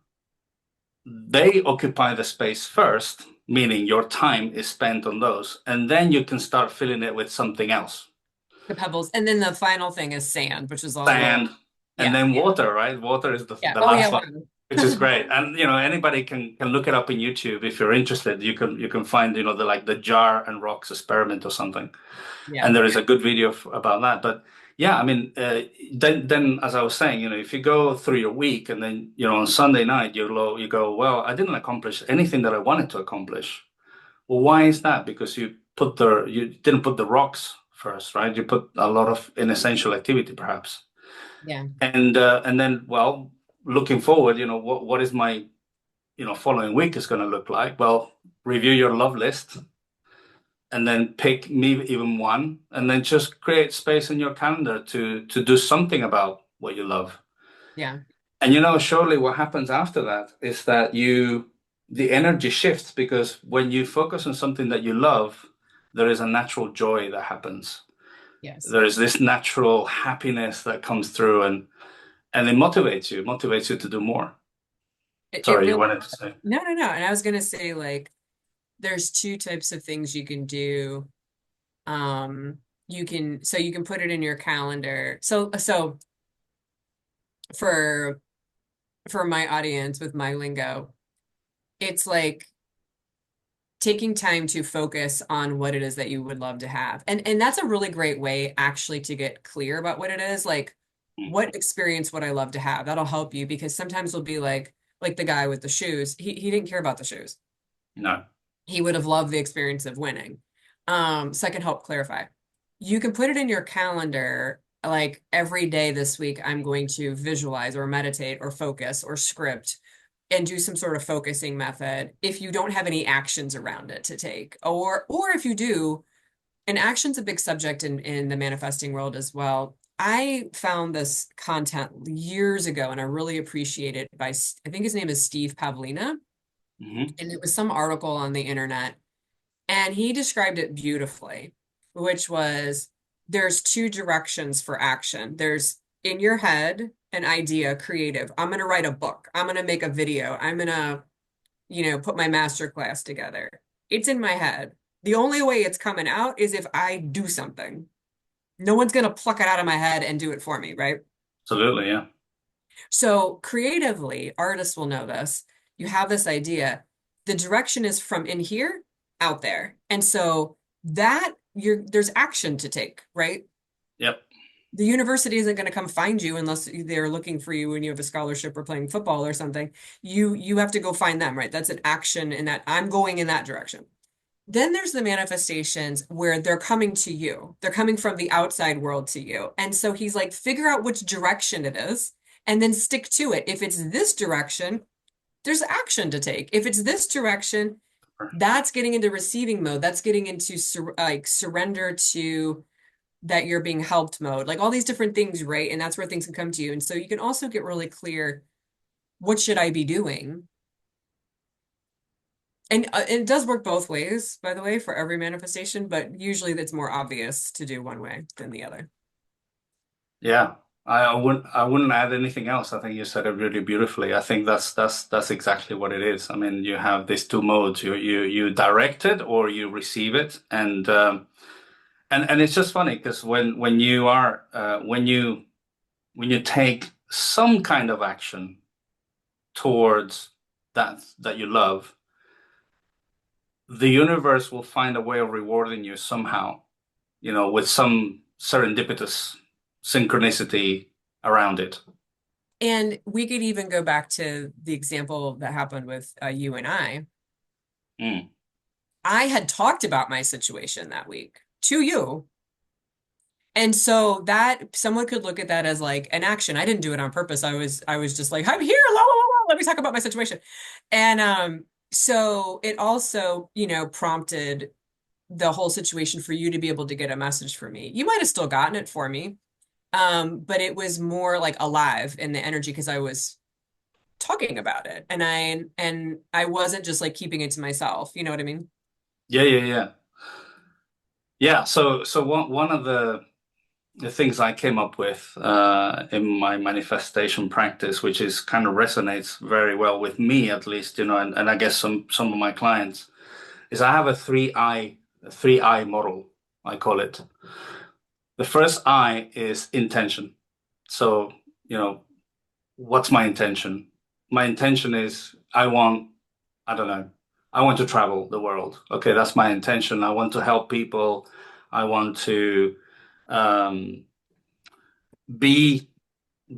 they occupy the space first, meaning your time is spent on those, and then you can start filling it with something else. The pebbles. And then the final thing is sand, which is all little, Sand, and yeah. then water, right? Water is Yeah. the Oh yeah, last one, one. which is great. And anybody can look it up in YouTube if you're interested. You can find the like the jar and rocks experiment or something, Yeah. and there is a good video about that. But yeah, I mean, then as I was saying, if you go through your week and then on Sunday night you go, well, I didn't accomplish anything that I wanted to accomplish. Well, why is that? Because you didn't put the rocks first, right? You put a lot of inessential activity, perhaps. Yeah. And then, well, looking forward, what is my following week is going to look like? Well, review your love list and then pick me even one, and then just create space in your calendar to do something about what you love. Yeah. And surely what happens after that is that the energy shifts, because when you focus on something that you love, there is a natural joy that happens. Yes. There is this natural happiness that comes through, and it motivates you to do more. It Sorry, you really, wanted to say. no, no, no. And I was gonna say, like, there's two types of things you can do. You can put it in your calendar. So for my audience with my lingo, it's like taking time to focus on what it is that you would love to have. And that's a really great way actually to get clear about what it is. Like, Mm, what experience would I love to have? That'll help you, because sometimes it'll be like the guy with the shoes. He didn't care about the shoes. no. He would have loved the experience of winning. So I can help clarify. You can put it in your calendar, like every day this week, I'm going to visualize or meditate or focus or script and do some sort of focusing method if you don't have any actions around it to take. Or if you do, and action's a big subject in the manifesting world as well. I found this content years ago and I really appreciate it by, I think his name is Steve Pavlina. Hmm. And it was some article on the internet. And he described it beautifully, which was there's two directions for action. There's in your head, an idea, creative. I'm going to write a book. I'm going to make a video. I'm going to, put my master class together. It's in my head. The only way it's coming out is if I do something. No one's going to pluck it out of my head and do it for me, right? Absolutely, yeah. So creatively, artists will know this. You have this idea. The direction is from in here out there. And so there's action to take, right? Yep. The university isn't going to come find you unless they're looking for you when you have a scholarship or playing football or something. You have to go find them, right? That's an action in that I'm going in that direction. Then there's the manifestations where they're coming to you. They're coming from the outside world to you. And so he's like, figure out which direction it is and then stick to it. If it's this direction, there's action to take. If it's this direction, that's getting into receiving mode. That's getting into surrender to that you're being helped mode. Like all these different things, right? And that's where things can come to you. And so you can also get really clear, what should I be doing? And it does work both ways, by the way, for every manifestation, but usually it's more obvious to do one way than the other. Yeah. I wouldn't add anything else. I think you said it really beautifully. I think that's exactly what it is. I mean, you have these two modes. You direct it or you receive it, and it's just funny because when you take some kind of action towards that you love, the universe will find a way of rewarding you somehow, with some serendipitous synchronicity around it. And we could even go back to the example that happened with you and I. Mm, I had talked about my situation that week to you. And so that someone could look at that as like an action. I didn't do it on purpose. I was just like, I'm here, la, la, la, la, let me talk about my situation. And so it also, prompted the whole situation for you to be able to get a message for me. You might have still gotten it for me. But it was more like alive in the energy because I was talking about it and I wasn't just like keeping it to myself. You know what I mean? yeah, yeah, yeah. Yeah, so one of the the things I came up with in my manifestation practice, which is kind of resonates very well with me, at least, and I guess some of my clients, is I have a 3I model, I call it. The first I is intention. So, you know, what's my intention? My intention is I don't know, I want to travel the world. Okay, that's my intention. I want to help people. I want to um, be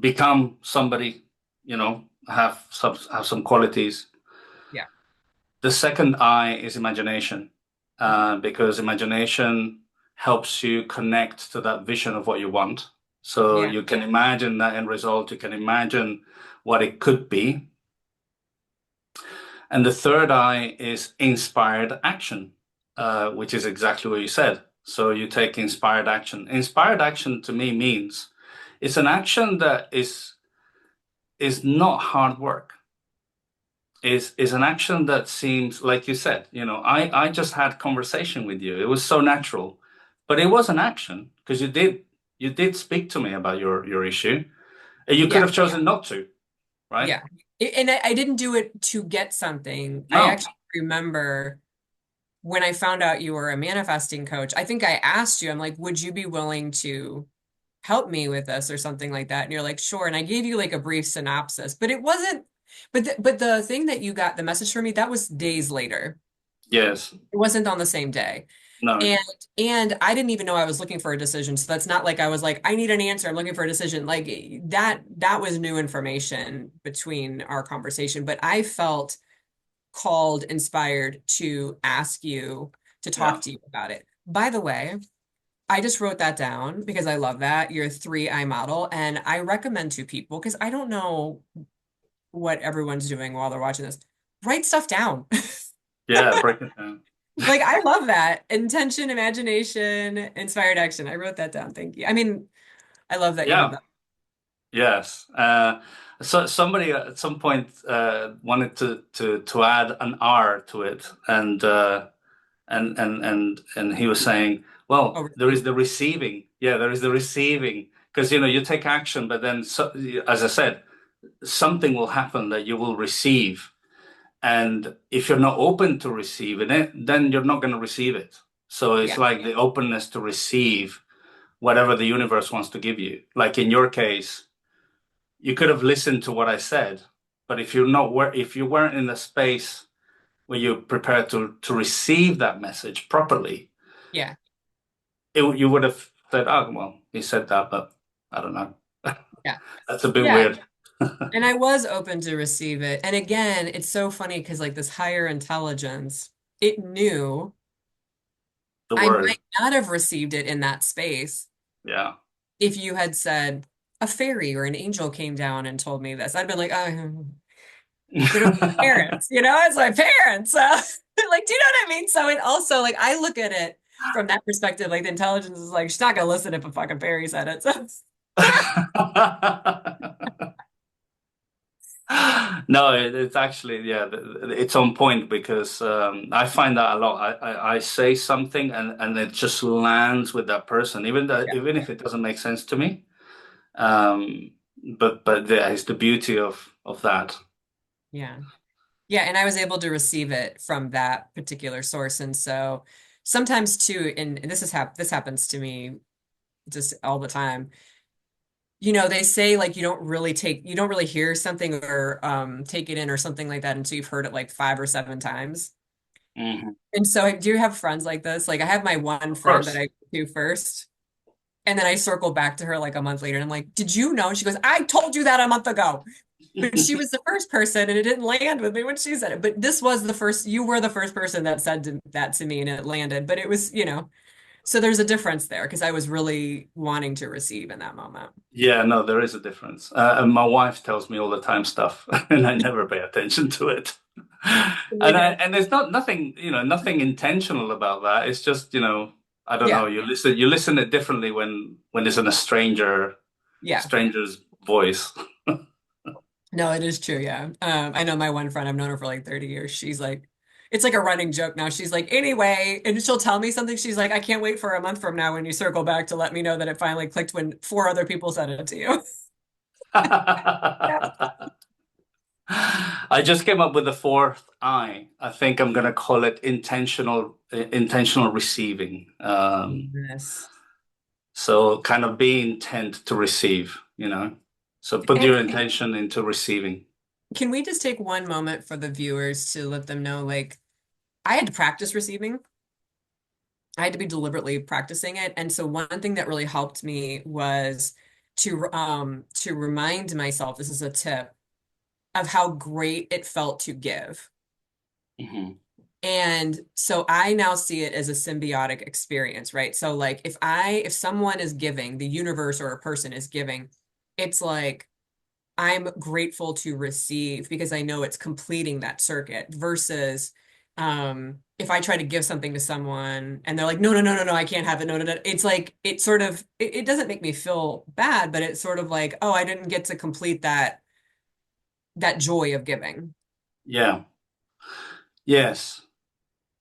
become somebody, have some qualities. Yeah. The second I is imagination, because imagination helps you connect to that vision of what you want. So Yeah. you can imagine that end result, you can imagine what it could be. And the third I is inspired action, which is exactly what you said. So you take inspired action. Inspired action to me means it's an action that is not hard work. Is an action that seems like you said, I just had conversation with you. It was so natural, but it was an action because you did speak to me about your issue. And you could Yeah. have chosen not to, right? Yeah. And I didn't do it to get something. I No. actually remember when I found out you were a manifesting coach, I think I asked you, I'm like, would you be willing to help me with this or something like that? And you're like, sure. And I gave you like a brief synopsis, but it wasn't, but the thing that you got the message from me, that was days later. Yes. It wasn't on the same day. No. And and I didn't even know I was looking for a decision. So that's not like I was like, I need an answer. I'm looking for a decision. Like that was new information between our conversation. But I felt called, inspired to ask you to talk Yeah. to you about it. By the way, I just wrote that down because I love that, your 3I model. And I recommend to people because I don't know what everyone's doing while they're watching this. Write stuff down. Yeah. Break it down. Like, I love that. Intention, imagination, inspired action. I wrote that down. Thank you. I mean, I love that you have Yeah. that. Yes. So somebody at some point wanted to add an R to it, and he was saying, Oh, well, there is really? the receiving. Yeah, there is the receiving because you take action, but then, as I said, something will happen that you will receive, and if you're not open to receiving it, then you're not going to receive it. So it's Yeah. like the openness to receive whatever the universe wants to give you. Like in your case, you could have listened to what I said, but if you weren't in a space where you're prepared to receive that message properly, Yeah. you would have said, "Oh, well, he said that, but I don't know." Yeah. That's a bit Yeah. weird. And I was open to receive it. And again, it's so funny because like this higher intelligence, it knew The I word, might not have received it in that space yeah. if you had said a fairy or an angel came down and told me this. I'd been like, oh, but it was my parents, it's my parents. Like, do you know what I mean? So it also like I look at it from that perspective, like the intelligence is like, she's not gonna listen if a fucking fairy said it. So No, it's actually, yeah, it's on point because I find that a lot. I say something and it just lands with that person, yeah, even if it doesn't make sense to me. Um, but there is the beauty of that. yeah. Yeah, and I was able to receive it from that particular source. And so sometimes too, and this happens to me just all the time. They say like you don't really hear something or take it in or something like that until you've heard it like 5 or 7 times. Hmm. And so do you have friends like this? Like I have my one Of friend that course. I go to first, and then I circle back to her like a month later and I'm like, "Did you know?" And she goes, "I told you that a month ago." But she was the first person and it didn't land with me when she said it. But you were the first person that said that to me and it landed. But it was, so there's a difference there because I was really wanting to receive in that moment. Yeah, no, there is a difference. And my wife tells me all the time stuff, and I never pay attention to it. You do. And there's nothing, nothing intentional about that. It's just, I don't Yeah. know. You listen it differently when it's in a Yeah. stranger's voice. No, it is true. Yeah. I know my one friend, I've known her for like 30 years. She's like, It's like a running joke now. She's like, anyway, and she'll tell me something. She's like, I can't wait for a month from now when you circle back to let me know that it finally clicked when four other people said it to you. Yeah. I just came up with the fourth I. I think I'm gonna call it intentional receiving. Yes. So kind of be intent to receive, you know. So put And your intention into receiving. can we just take one moment for the viewers to let them know, like, I had to practice receiving. I had to be deliberately practicing it. And so one thing that really helped me was to remind myself, this is a tip, of how great it felt to give. Hmm. And so I now see it as a symbiotic experience, right? So like if someone is giving, the universe or a person is giving, it's like I'm grateful to receive because I know it's completing that circuit versus if I try to give something to someone and they're like, no, no, no, no, no, I can't have it. No, no, no. It's like it sort of it doesn't make me feel bad, but it's sort of like, oh, I didn't get to complete that joy of giving. Yeah. Yes.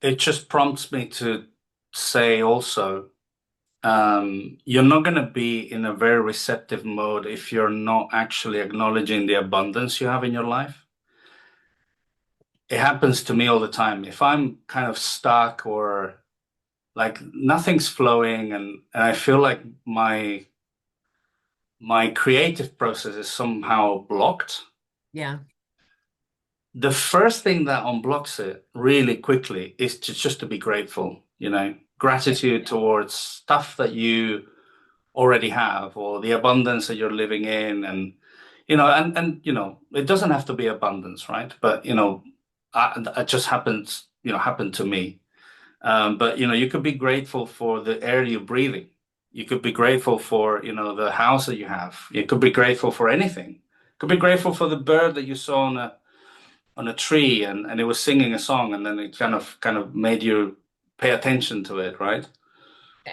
It just prompts me to say also, you're not going to be in a very receptive mode if you're not actually acknowledging the abundance you have in your life. It happens to me all the time. If I'm kind of stuck or like nothing's flowing and I feel like my creative process is somehow blocked, Yeah. the first thing that unblocks it really quickly is just to be grateful, you know, Yeah. gratitude towards stuff that you already have or the abundance that you're living in and you know it doesn't have to be abundance, right? But you know it just happened to me. But you know you could be grateful for the air you're breathing. You could be grateful for you know the house that you have. You could be grateful for anything. You could be grateful for the bird that you saw on a tree and it was singing a song and then it kind of made you pay attention to it, right?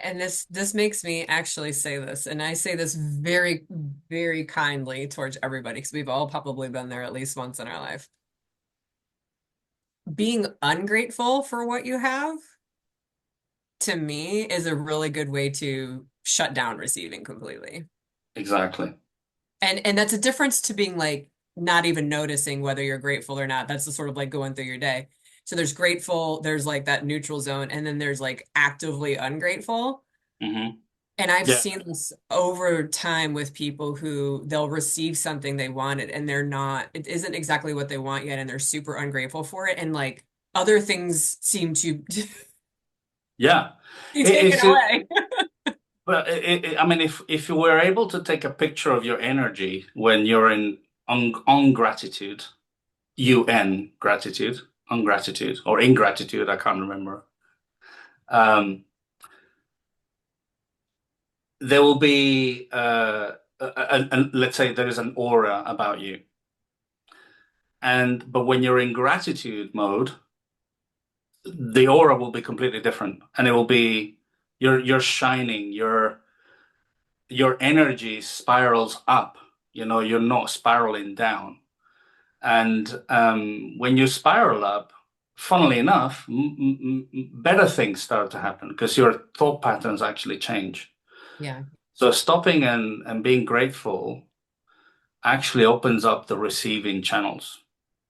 And this makes me actually say this, and I say this very, very kindly towards everybody because we've all probably been there at least once in our life. Being ungrateful for what you have, to me, is a really good way to shut down receiving completely. Exactly. And that's a difference to being like not even noticing whether you're grateful or not. That's the sort of like going through your day. So there's grateful, there's like that neutral zone, and then there's like actively ungrateful. Hmm. And I've Yeah. seen this over time with people who they'll receive something they wanted and they're not, it isn't exactly what they want yet, and they're super ungrateful for it. And like other things seem to Yeah. be taken It's it, away. well, I mean, if you were able to take a picture of your energy when you're in on gratitude, gratitude, ungratitude, or ingratitude, I can't remember. Um, there will be, let's say there is an aura about you, but when you're in gratitude mode, the aura will be completely different, and it will be you're shining, your energy spirals up. You know, you're not spiraling down. And when you spiral up, funnily enough, better things start to happen because your thought patterns actually change. Yeah. So stopping and being grateful actually opens up the receiving channels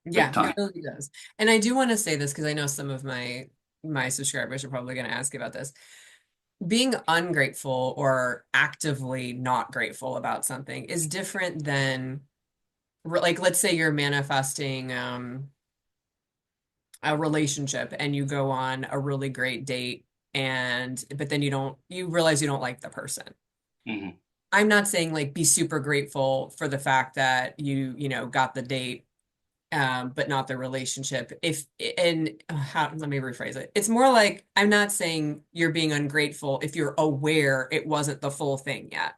big Yeah, time. it really does. And I do want to say this because I know some of my subscribers are probably going to ask about this. Being ungrateful or actively not grateful about something is different than like let's say you're manifesting a relationship and you go on a really great date and but then you realize you don't like the person. Hmm. I'm not saying like be super grateful for the fact that you got the date but not the relationship. If and how let me rephrase it. It's more like I'm not saying you're being ungrateful if you're aware it wasn't the full thing yet.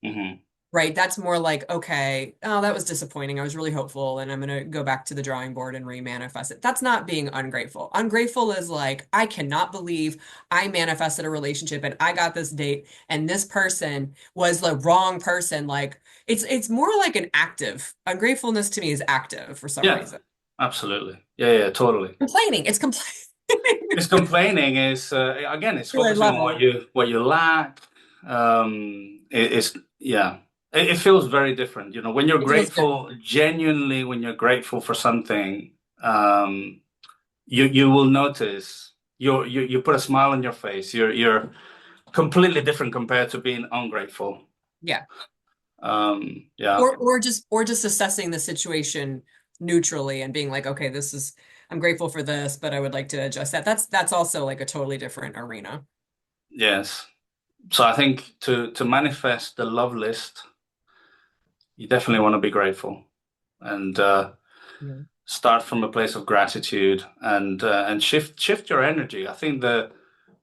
Hmm. Right? That's more like, okay, oh, that was disappointing. I was really hopeful, and I'm going to go back to the drawing board and remanifest it. That's not being ungrateful. Ungrateful is like, I cannot believe I manifested a relationship and I got this date, and this person was the wrong person. Like, it's more like an active. Ungratefulness to me is active for some Yeah. reason. Absolutely. Yeah, yeah, totally. Complaining. It's complaining. It's complaining is again, it's I focusing love on it. what you lack. It's yeah, it feels very different. You know, when you're It feels good. grateful, genuinely, when you're grateful for something, you will notice you put a smile on your face. You're completely different compared to being ungrateful. Yeah. Yeah. Or just assessing the situation neutrally and being like, okay, this is I'm grateful for this, but I would like to adjust that. That's also like a totally different arena. Yes. So I think to manifest the love list, you definitely want to be grateful and Yeah. start from a place of gratitude and shift your energy. I think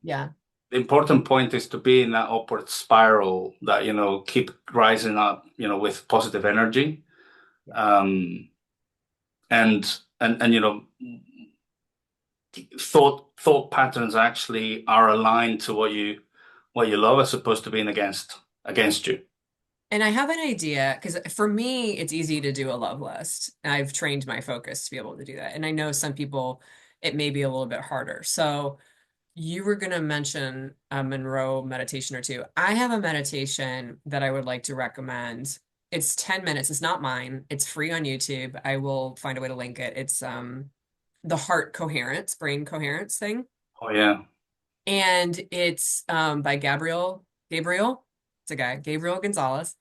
Yeah. the important point is to be in that upward spiral that keep rising up with positive energy. Yeah. Um, and thought patterns actually are aligned to what you love as opposed to being against you. And I have an idea because for me, it's easy to do a love list. I've trained my focus to be able to do that. And I know some people, it may be a little bit harder. So you were going to mention a Monroe meditation or two. I have a meditation that I would like to recommend. It's 10 minutes. It's not mine. It's free on YouTube. I will find a way to link it. It's the heart coherence, brain coherence thing. Oh yeah, And it's by Gabriel. It's a guy, Gabriel Gonzalez.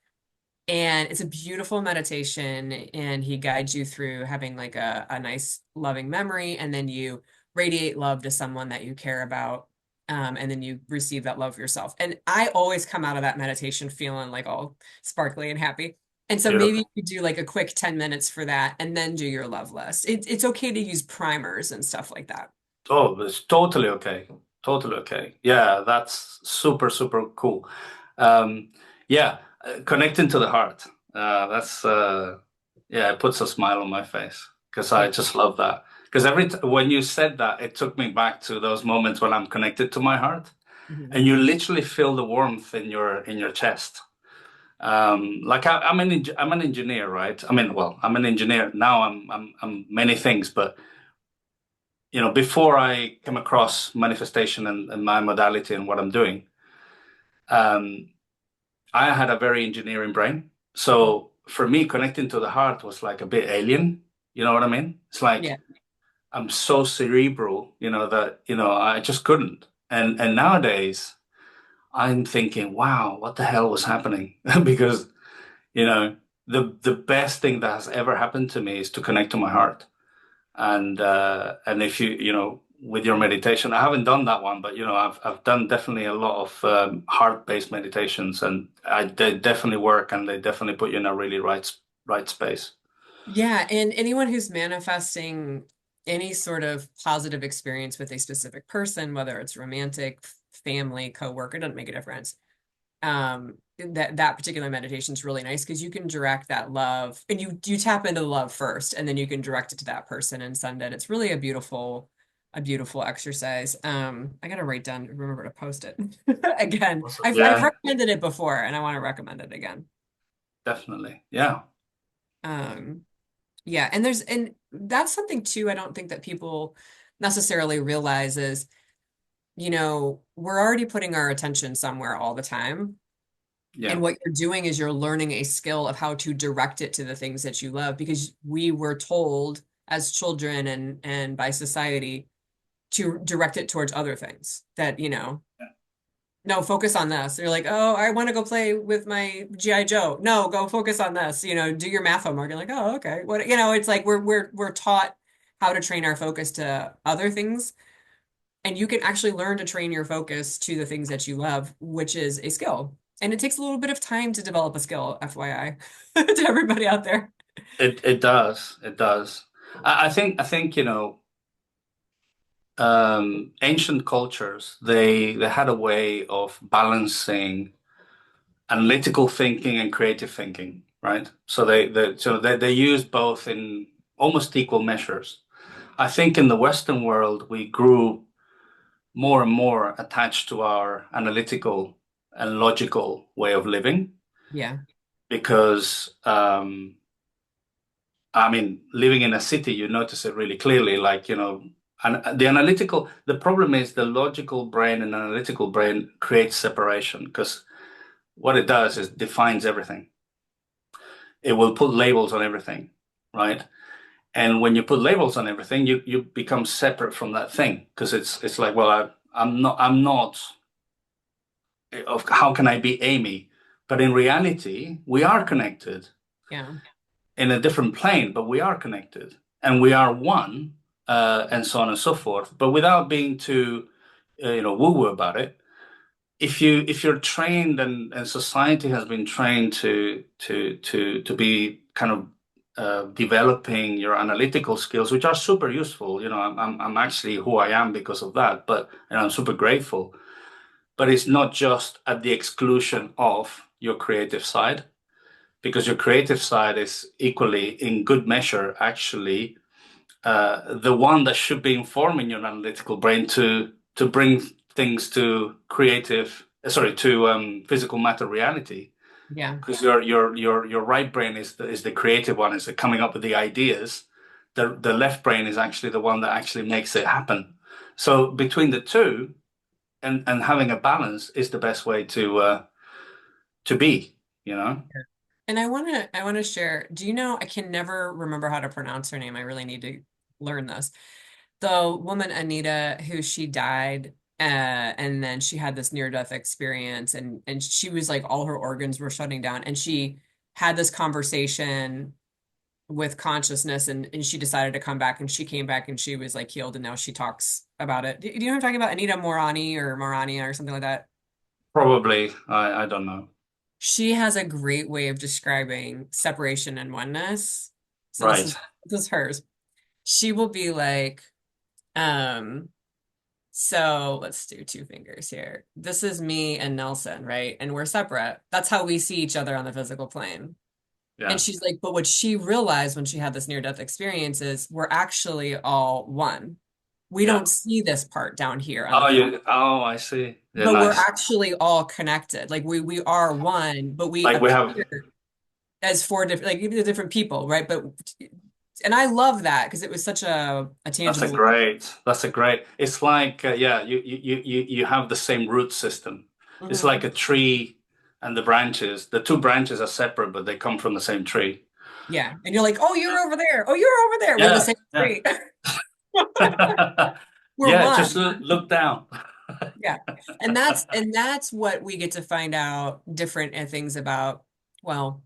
And it's a beautiful meditation, and he guides you through having like a nice loving memory, and then you radiate love to someone that you care about, and then you receive that love yourself. And I always come out of that meditation feeling like all sparkly and happy. And so maybe beautiful. you could do like a quick 10 minutes for that, and then do your love list. It's okay to use primers and stuff like that. Oh, it's totally okay. Totally okay. Yeah, that's super, super cool. Um, yeah, connecting to the heart. That's yeah, it puts a smile on my face because I Yeah. just love that. Because when you said that, it took me back to those moments when I'm connected to my heart, Mhm. and you literally feel the warmth in your chest. Like I'm an engineer, right? I mean, well, I'm an engineer now. I'm many things, but before I came across manifestation and my modality and what I'm doing, um, I had a very engineering brain. So for me, connecting to the heart was like a bit alien. You know what I mean? It's Yeah. like I'm so cerebral, that I just couldn't. And nowadays, I'm thinking, wow, what the hell was happening? Because you know, the best thing that has ever happened to me is to connect to my heart. And if with your meditation, I haven't done that one, but I've done definitely a lot of heart-based meditations, and they definitely work, and they definitely put you in a really right space. Yeah, and anyone who's manifesting any sort of positive experience with a specific person, whether it's romantic, family, coworker, doesn't make a difference. That particular meditation is really nice because you can direct that love and you tap into the love first, and then you can direct it to that person and send it. It's really a beautiful exercise. I gotta write down, remember to post it again. Awesome. I've Yeah, recommended it before, and I want to recommend it again. definitely. Yeah, Um, Yeah, and that's something too I don't think that people necessarily realize is, we're already putting our attention somewhere all the time. yeah, And what you're doing is you're learning a skill of how to direct it to the things that you love because we were told as children and by society to direct it towards other things that, no, focus on this. You're like, oh, I want to go play with my GI Joe. No, go focus on this. Do your math homework. You're like, oh, okay. What, it's like we're taught how to train our focus to other things, and you can actually learn to train your focus to the things that you love, which is a skill. And it takes a little bit of time to develop a skill, FYI, to everybody out there. it does. It does. I think ancient cultures they had a way of balancing analytical thinking and creative thinking, right? So they use both in almost equal measures. I think in the Western world we grew more and more attached to our analytical and logical way of living Yeah. because I mean, living in a city, you notice it really clearly. Like, and the problem is the logical brain and analytical brain creates separation because what it does is defines everything. It will put labels on everything, right? And when you put labels on everything, you become separate from that thing because it's like, well, I'm not of how can I be Amy? But in reality, we are connected Yeah. in a different plane, but we are connected and we are one, and so on and so forth. But without being too, woo-woo about it, if you're trained and society has been trained to be kind of developing your analytical skills, which are super useful. I'm actually who I am because of that, and I'm super grateful. But it's not just at the exclusion of your creative side, because your creative side is equally, in good measure, actually the one that should be informing your analytical brain to bring things to physical matter reality. Yeah. Because your right brain is the creative one, is the coming up with the ideas. The left brain is actually the one that actually makes it happen. So between the two, and having a balance is the best way to be, you know? And I want to share, do you know, I can never remember how to pronounce her name. I really need to learn this. The woman Anita who she died and then she had this near-death experience and she was like all her organs were shutting down and she had this conversation with consciousness and she decided to come back and she came back and she was like healed and now she talks about it. Do you know what I'm talking about? Anita Morani or Morania or something like that? Probably, I don't know. She has a great way of describing separation and oneness. So this Right. is this is hers. She will be like, um, so let's do two fingers here. This is me and Nelson, right? And we're separate. That's how we see each other on the physical plane. And Yeah. she's like, but what she realized when she had this near-death experience is we're actually all one. We Yeah. don't see this part down here on the I see. Yeah, but we're nice. actually all connected. Like we are one, but we Like we have, appear as four different different people, right? But and I love that because it was such a tangible. that's a great, it's like, yeah, you have the same root system. It's like Mhm. a tree and the two branches are separate, but they come from the same tree. Yeah. And you're like, oh, you're over there. Oh, you're over there. We're the Yeah, same yeah. tree. We're Yeah, just one. look down. Yeah. And that's what we get to find out different things about. Well,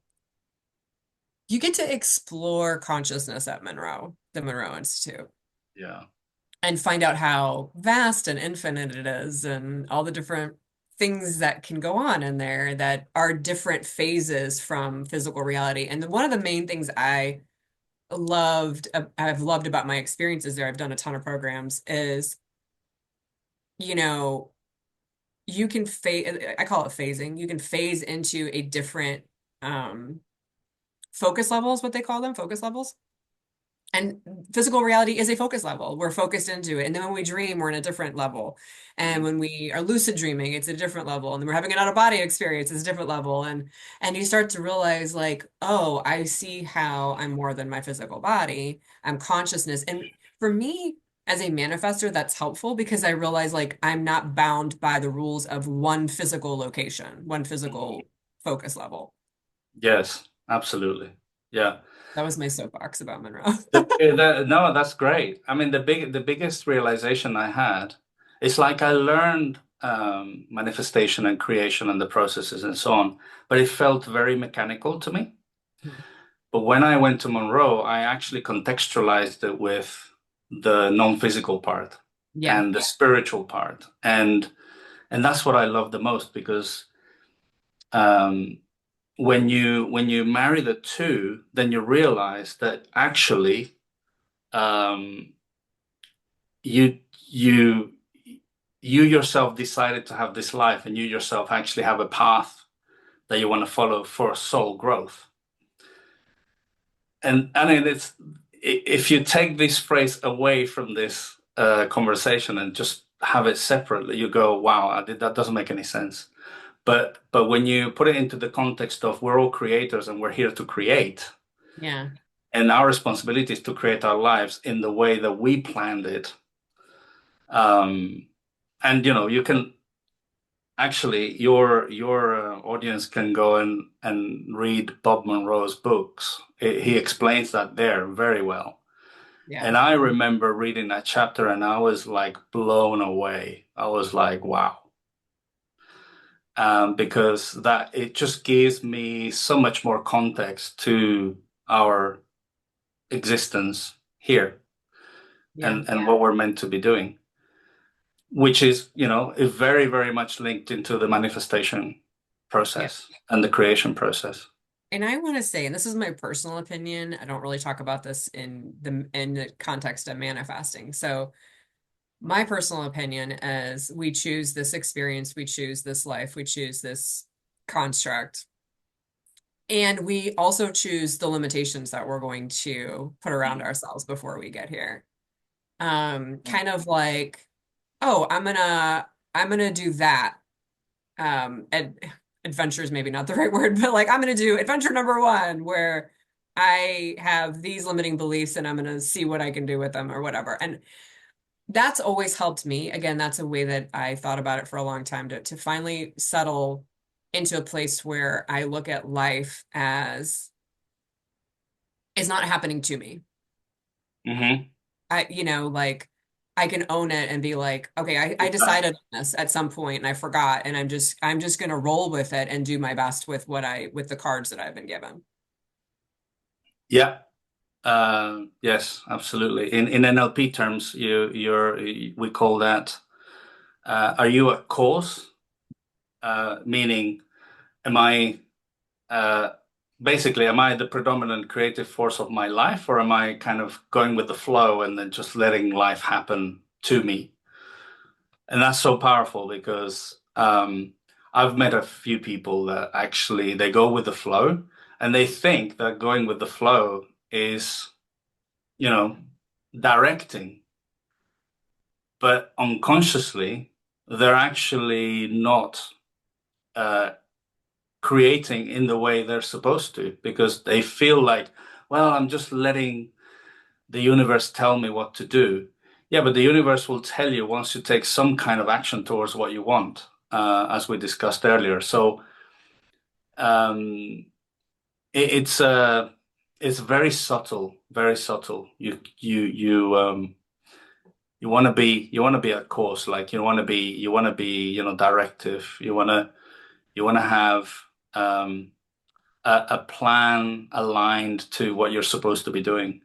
you get to explore consciousness at Monroe, the Monroe Institute, Yeah. and find out how vast and infinite it is and all the different things that can go on in there that are different phases from physical reality. And one of the main things I've loved about my experiences there, I've done a ton of programs, is, you know, you can phase, I call it phasing. You can phase into a different um, focus levels, what they call them, focus levels. And physical reality is a focus level. We're focused into it. And then when we dream, we're in a different level. And Mhm. when we are lucid dreaming, it's a different level. And then we're having an out-of-body experience, it's a different level. And you start to realize like, oh, I see how I'm more than my physical body. I'm consciousness. And for me, as a manifester, that's helpful because I realize like I'm not bound by the rules of one physical location, one physical focus level. Yes, absolutely. Yeah. That was my soapbox about Monroe. No, that's great. I mean, the biggest realization I had, it's like I learned manifestation and creation and the processes and so on, but it felt very mechanical to me. But when I went to Monroe, I actually contextualized it with the non-physical part Yeah. and the spiritual part, and that's what I love the most because um, when you marry the two, then you realize that actually. Um, you you you yourself decided to have this life and you yourself actually have a path that you want to follow for soul growth. And I mean, it's if you take this phrase away from this conversation and just have it separately, you go, wow, that doesn't make any sense. But when you put it into the context of we're all creators and we're here to create, Yeah. and our responsibility is to create our lives in the way that we planned it. And you can actually your audience can go and read Bob Monroe's books. He explains that there very well. Yeah. And I remember reading that chapter and I was like blown away. I was like, wow. Because that it just gives me so much more context to our existence here Yeah. and what we're meant to be doing, which is very, very much linked into the manifestation Yeah. process and the creation process. And I want to say, and this is my personal opinion, I don't really talk about this in the context of manifesting. So my personal opinion is we choose this experience, we choose this life, we choose this construct, and we also choose the limitations that we're going to put around ourselves before we get here. Kind of like, oh, I'm gonna do that. And adventure is maybe not the right word, but like I'm gonna do adventure number one where I have these limiting beliefs and I'm gonna see what I can do with them or whatever. And that's always helped me. Again, that's a way that I thought about it for a long time to finally settle into a place where I look at life as it's not happening to me. Hmm. Like I can own it and be like, okay, I Exactly. decided on this at some point and I forgot and I'm just gonna roll with it and do my best with with the cards that I've been given. Yeah. Yes, absolutely. In NLP terms, we call that. Are you a cause? Meaning, am I uh, basically am I the predominant creative force of my life, or am I kind of going with the flow and then just letting life happen to me? And that's so powerful because I've met a few people that actually they go with the flow and they think that going with the flow is, you know, directing, but unconsciously they're actually not uh, creating in the way they're supposed to because they feel like, well, I'm just letting the universe tell me what to do. Yeah, but the universe will tell you once you take some kind of action towards what you want, as we discussed earlier. So um, it's it's very subtle, very subtle. You want to be at course, like you want to be directive. You want to have um, a plan aligned to what you're supposed to be doing.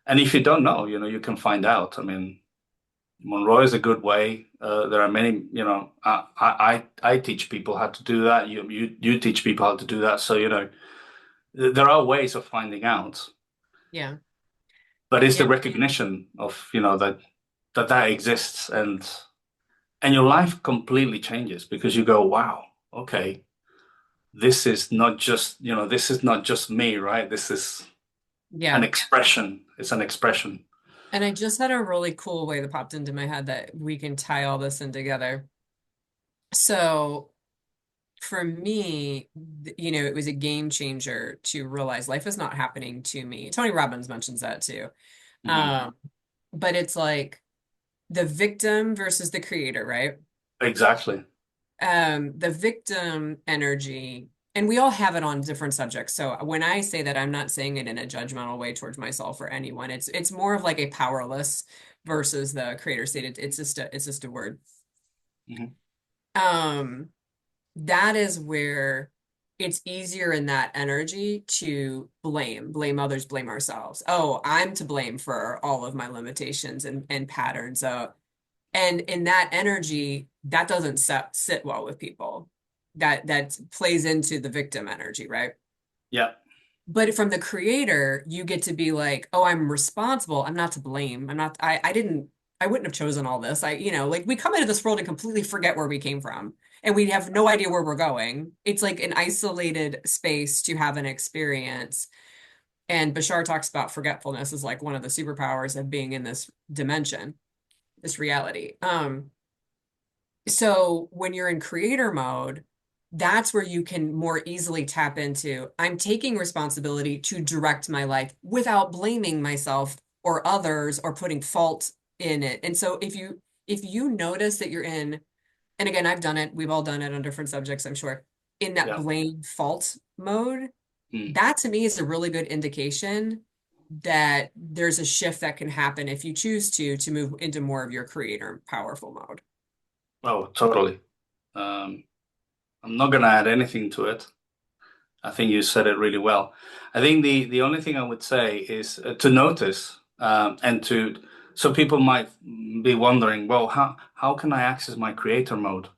And if you don't know, you can find out. I mean, Monroe is a good way. There are many, I teach people how to do that. You teach people how to do that. So, there are ways of finding out, Yeah. but it's Yeah. the recognition of, that exists and your life completely changes because you go, wow, okay, this is not just me, right? This is an Yeah. expression. It's an expression. And I just had a really cool way that popped into my head that we can tie all this in together. So for me, it was a game changer to realize life is not happening to me. Tony Robbins mentions that too. Mhm. Um, but it's like the victim versus the creator, right? Exactly. The victim energy, and we all have it on different subjects. So when I say that, I'm not saying it in a judgmental way towards myself or anyone. It's more of like a powerless versus the creator state. It's just a word. Mhm. Um, that is where it's easier in that energy to blame others, blame ourselves. Oh, I'm to blame for all of my limitations and patterns. And in that energy, that doesn't sit well with people. That plays into the victim energy, right? Yeah. But from the creator, you get to be like, oh, I'm responsible. I'm not to blame. I wouldn't have chosen all this. Like we come into this world and completely forget where we came from. And we have no idea where we're going. It's like an isolated space to have an experience. And Bashar talks about forgetfulness as like one of the superpowers of being in this dimension, this reality. So when you're in creator mode, that's where you can more easily tap into, I'm taking responsibility to direct my life without blaming myself or others or putting fault in it. And so if you notice that you're in, and again, I've done it, we've all done it on different subjects, I'm sure, in that Yeah. blame fault mode, Mm. that to me is a really good indication that there's a shift that can happen if you choose to move into more of your creator powerful mode. Oh, totally. Um, I'm not going to add anything to it. I think you said it really well. I think the only thing I would say is to notice and to so people might be wondering, well, how can I access my creator mode?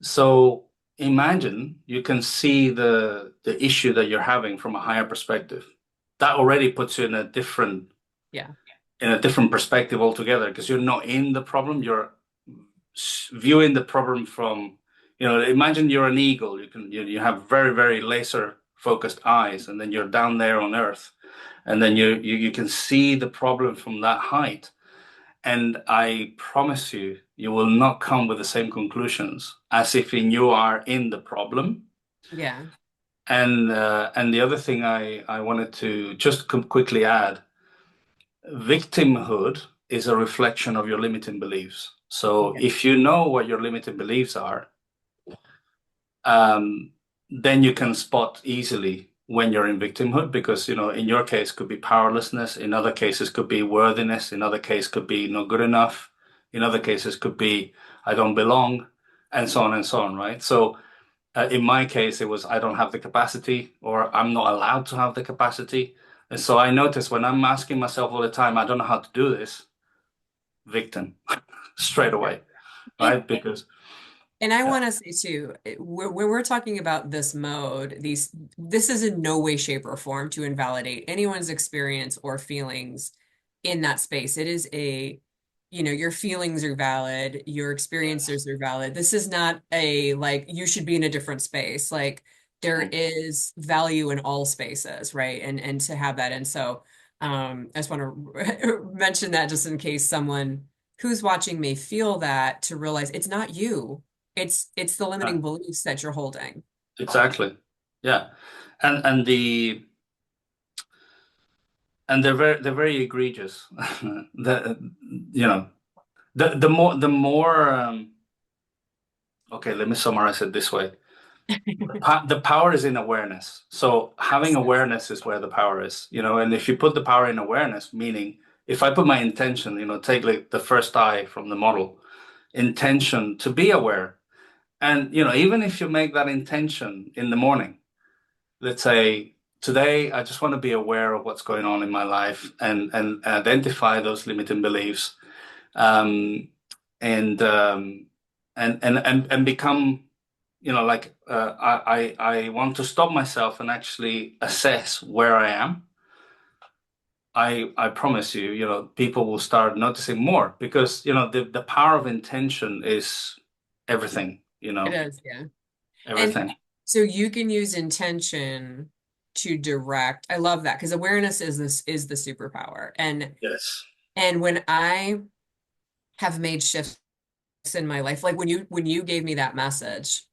So imagine you can see the issue that you're having from a higher perspective. That already puts you Yeah. in a different perspective altogether because you're not in the problem. You're viewing the problem from, imagine you're an eagle. You have very, very laser focused eyes, and then you're down there on Earth, and then you can see the problem from that height. And I promise you, you will not come with the same conclusions as if you are in the problem. Yeah. And the other thing I wanted to just quickly add, victimhood is a reflection of your limiting beliefs. So Yeah. if you know what your limiting beliefs are, um, then you can spot easily when you're in victimhood because, in your case could be powerlessness, in other cases could be worthiness, in other cases could be not good enough, in other cases could be I don't belong, and so on, right? So in my case, it was I don't have the capacity or I'm not allowed to have the capacity. And so I notice when I'm asking myself all the time, I don't know how to do this, victim straight Yeah. away, And right? Because and I yeah, want to say too, when we're talking about this mode, this is in no way, shape, or form to invalidate anyone's experience or feelings in that space. It is your feelings are valid, your yes. experiences are valid. This is not a like you should be in a different space. Like there Mm. is value in all spaces, right? And to have that. And so I just want to mention that just in case someone who's watching may feel that to realize it's not you. It's the Yeah, limiting beliefs that you're holding. exactly. Yeah. And they're very egregious. The you know the more okay, let me summarize it this way. The power is in awareness. So having Yes. awareness is where the power is, and if you put the power in awareness, meaning if I put my intention, take like the first eye from the model, intention to be aware. And, even if you make that intention in the morning, let's say today, I just want to be aware of what's going on in my life and identify those limiting beliefs, um, and, and become like I want to stop myself and actually assess where I am. I promise you, people will start noticing more because the power of intention is everything, It is, yeah. And everything. so you can use intention to direct. I love that because awareness is the superpower. Yes. And when I have made shifts in my life, like when you gave me that message,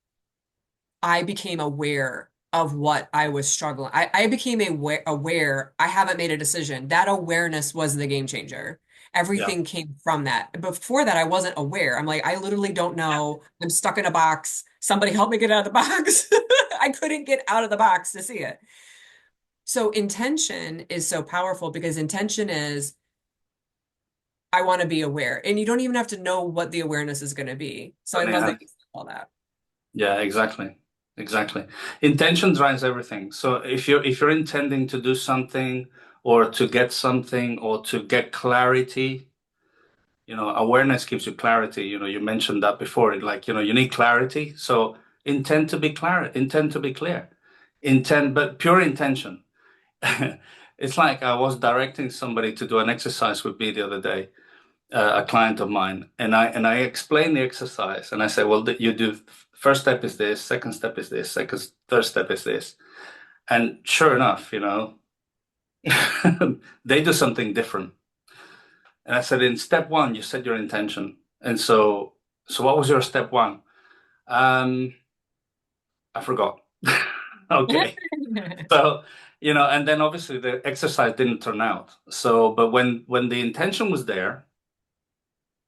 I became aware of what I was struggling. I became aware I haven't made a decision. That awareness was the game changer. Yeah. Everything came from that. Before that, I wasn't aware. I'm like, I literally don't know. I'm stuck in a box. Somebody help me get out of the box. I couldn't get out of the box to see it. So intention is so powerful because intention is, I want to be aware. And you don't even have to know what the awareness is going to be. So I Don't love that have. you said all that. Yeah, exactly. Exactly. Intention drives everything. So if you're intending to do something or to get something or to get clarity, awareness gives you clarity. You mentioned that before. Like, you need clarity. So intend to be clear. Intend, but pure intention. It's like I was directing somebody to do an exercise with me the other day, a client of mine, and I explained the exercise, and I said, well, you do first step is this, second step is this, third step is this, and sure enough, they do something different. And I said, in step one, you set your intention, and so what was your step one? Um, I forgot. Okay. So, and then obviously the exercise didn't turn out. So, but when the intention was there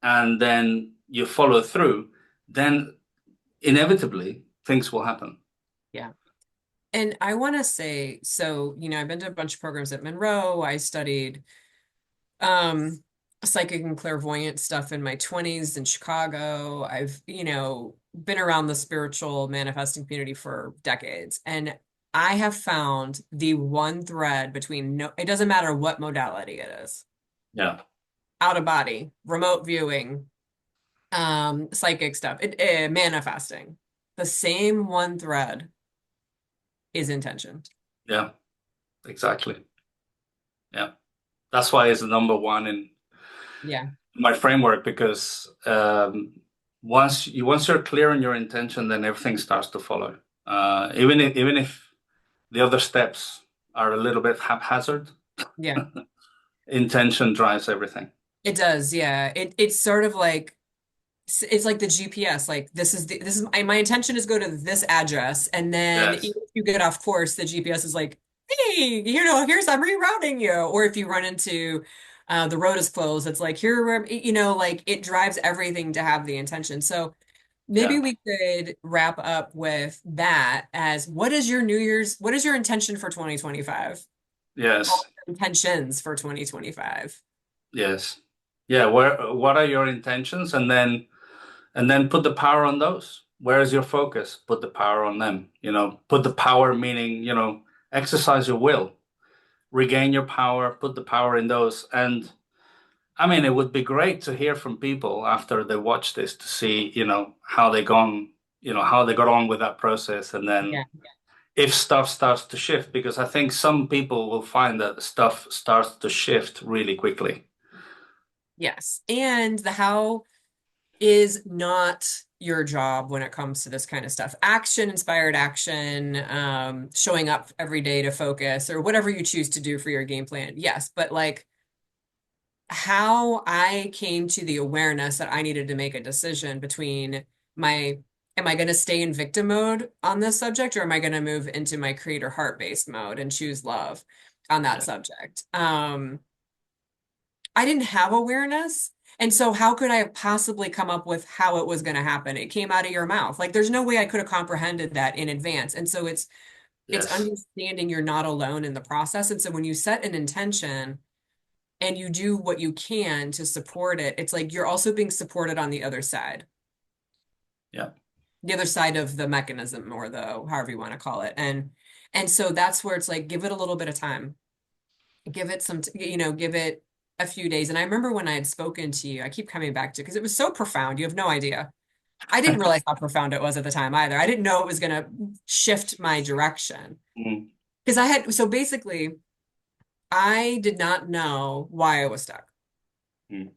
and then you follow through, then inevitably things will happen. Yeah. And I want to say, so, I've been to a bunch of programs at Monroe. I studied um psychic and clairvoyant stuff in my 20s in Chicago. I've, been around the spiritual manifesting community for decades. And I have found the one thread between no, it doesn't matter what modality it is, Yeah. out of body, remote viewing, psychic stuff, manifesting. The same one thread is intention. Yeah. Exactly. Yeah. That's why it's the number one in Yeah. my framework because once you're clear on your intention, then everything starts to follow. Even if the other steps are a little bit haphazard, Yeah. intention drives everything. It does. Yeah. It's sort of like it's like the GPS. Like this is my intention is go to this address, and then even Yes. if you get off course, the GPS is like, hey, here's I'm rerouting you. Or if you run into the road is closed, it's like like it drives everything to have the intention. So maybe Yeah. we could wrap up with that as what is your intention for 2025? Yes. All intentions for 2025. Yes. Yeah. What are your intentions? And then put the power on those. Where is your focus? Put the power on them. Put the power meaning, exercise your will, regain your power, put the power in those. And I mean, it would be great to hear from people after they watch this to see, how they got on with that process. And then Yeah. if stuff starts to shift, because I think some people will find that stuff starts to shift really quickly. Yes. And the how is not your job when it comes to this kind of stuff. Action, inspired action, showing up every day to focus or whatever you choose to do for your game plan. Yes, but like how I came to the awareness that I needed to make a decision between my, am I going to stay in victim mode on this subject or am I going to move into my creator heart-based mode and choose love on that Yeah. subject? I didn't have awareness. And so how could I have possibly come up with how it was going to happen? It came out of your mouth. Like there's no way I could have comprehended that in advance. And so it's Yes. understanding you're not alone in the process. And so when you set an intention and you do what you can to support it, it's like you're also being supported on the other side. Yeah. The other side of the mechanism or the however you want to call it. And so that's where it's like give it a little bit of time. Give it give it a few days. And I remember when I had spoken to you, I keep coming back to because it was so profound. You have no idea. I didn't realize how profound it was at the time either. I didn't know it was going to shift my direction Mm, because so basically, I did not know why I was stuck. mm.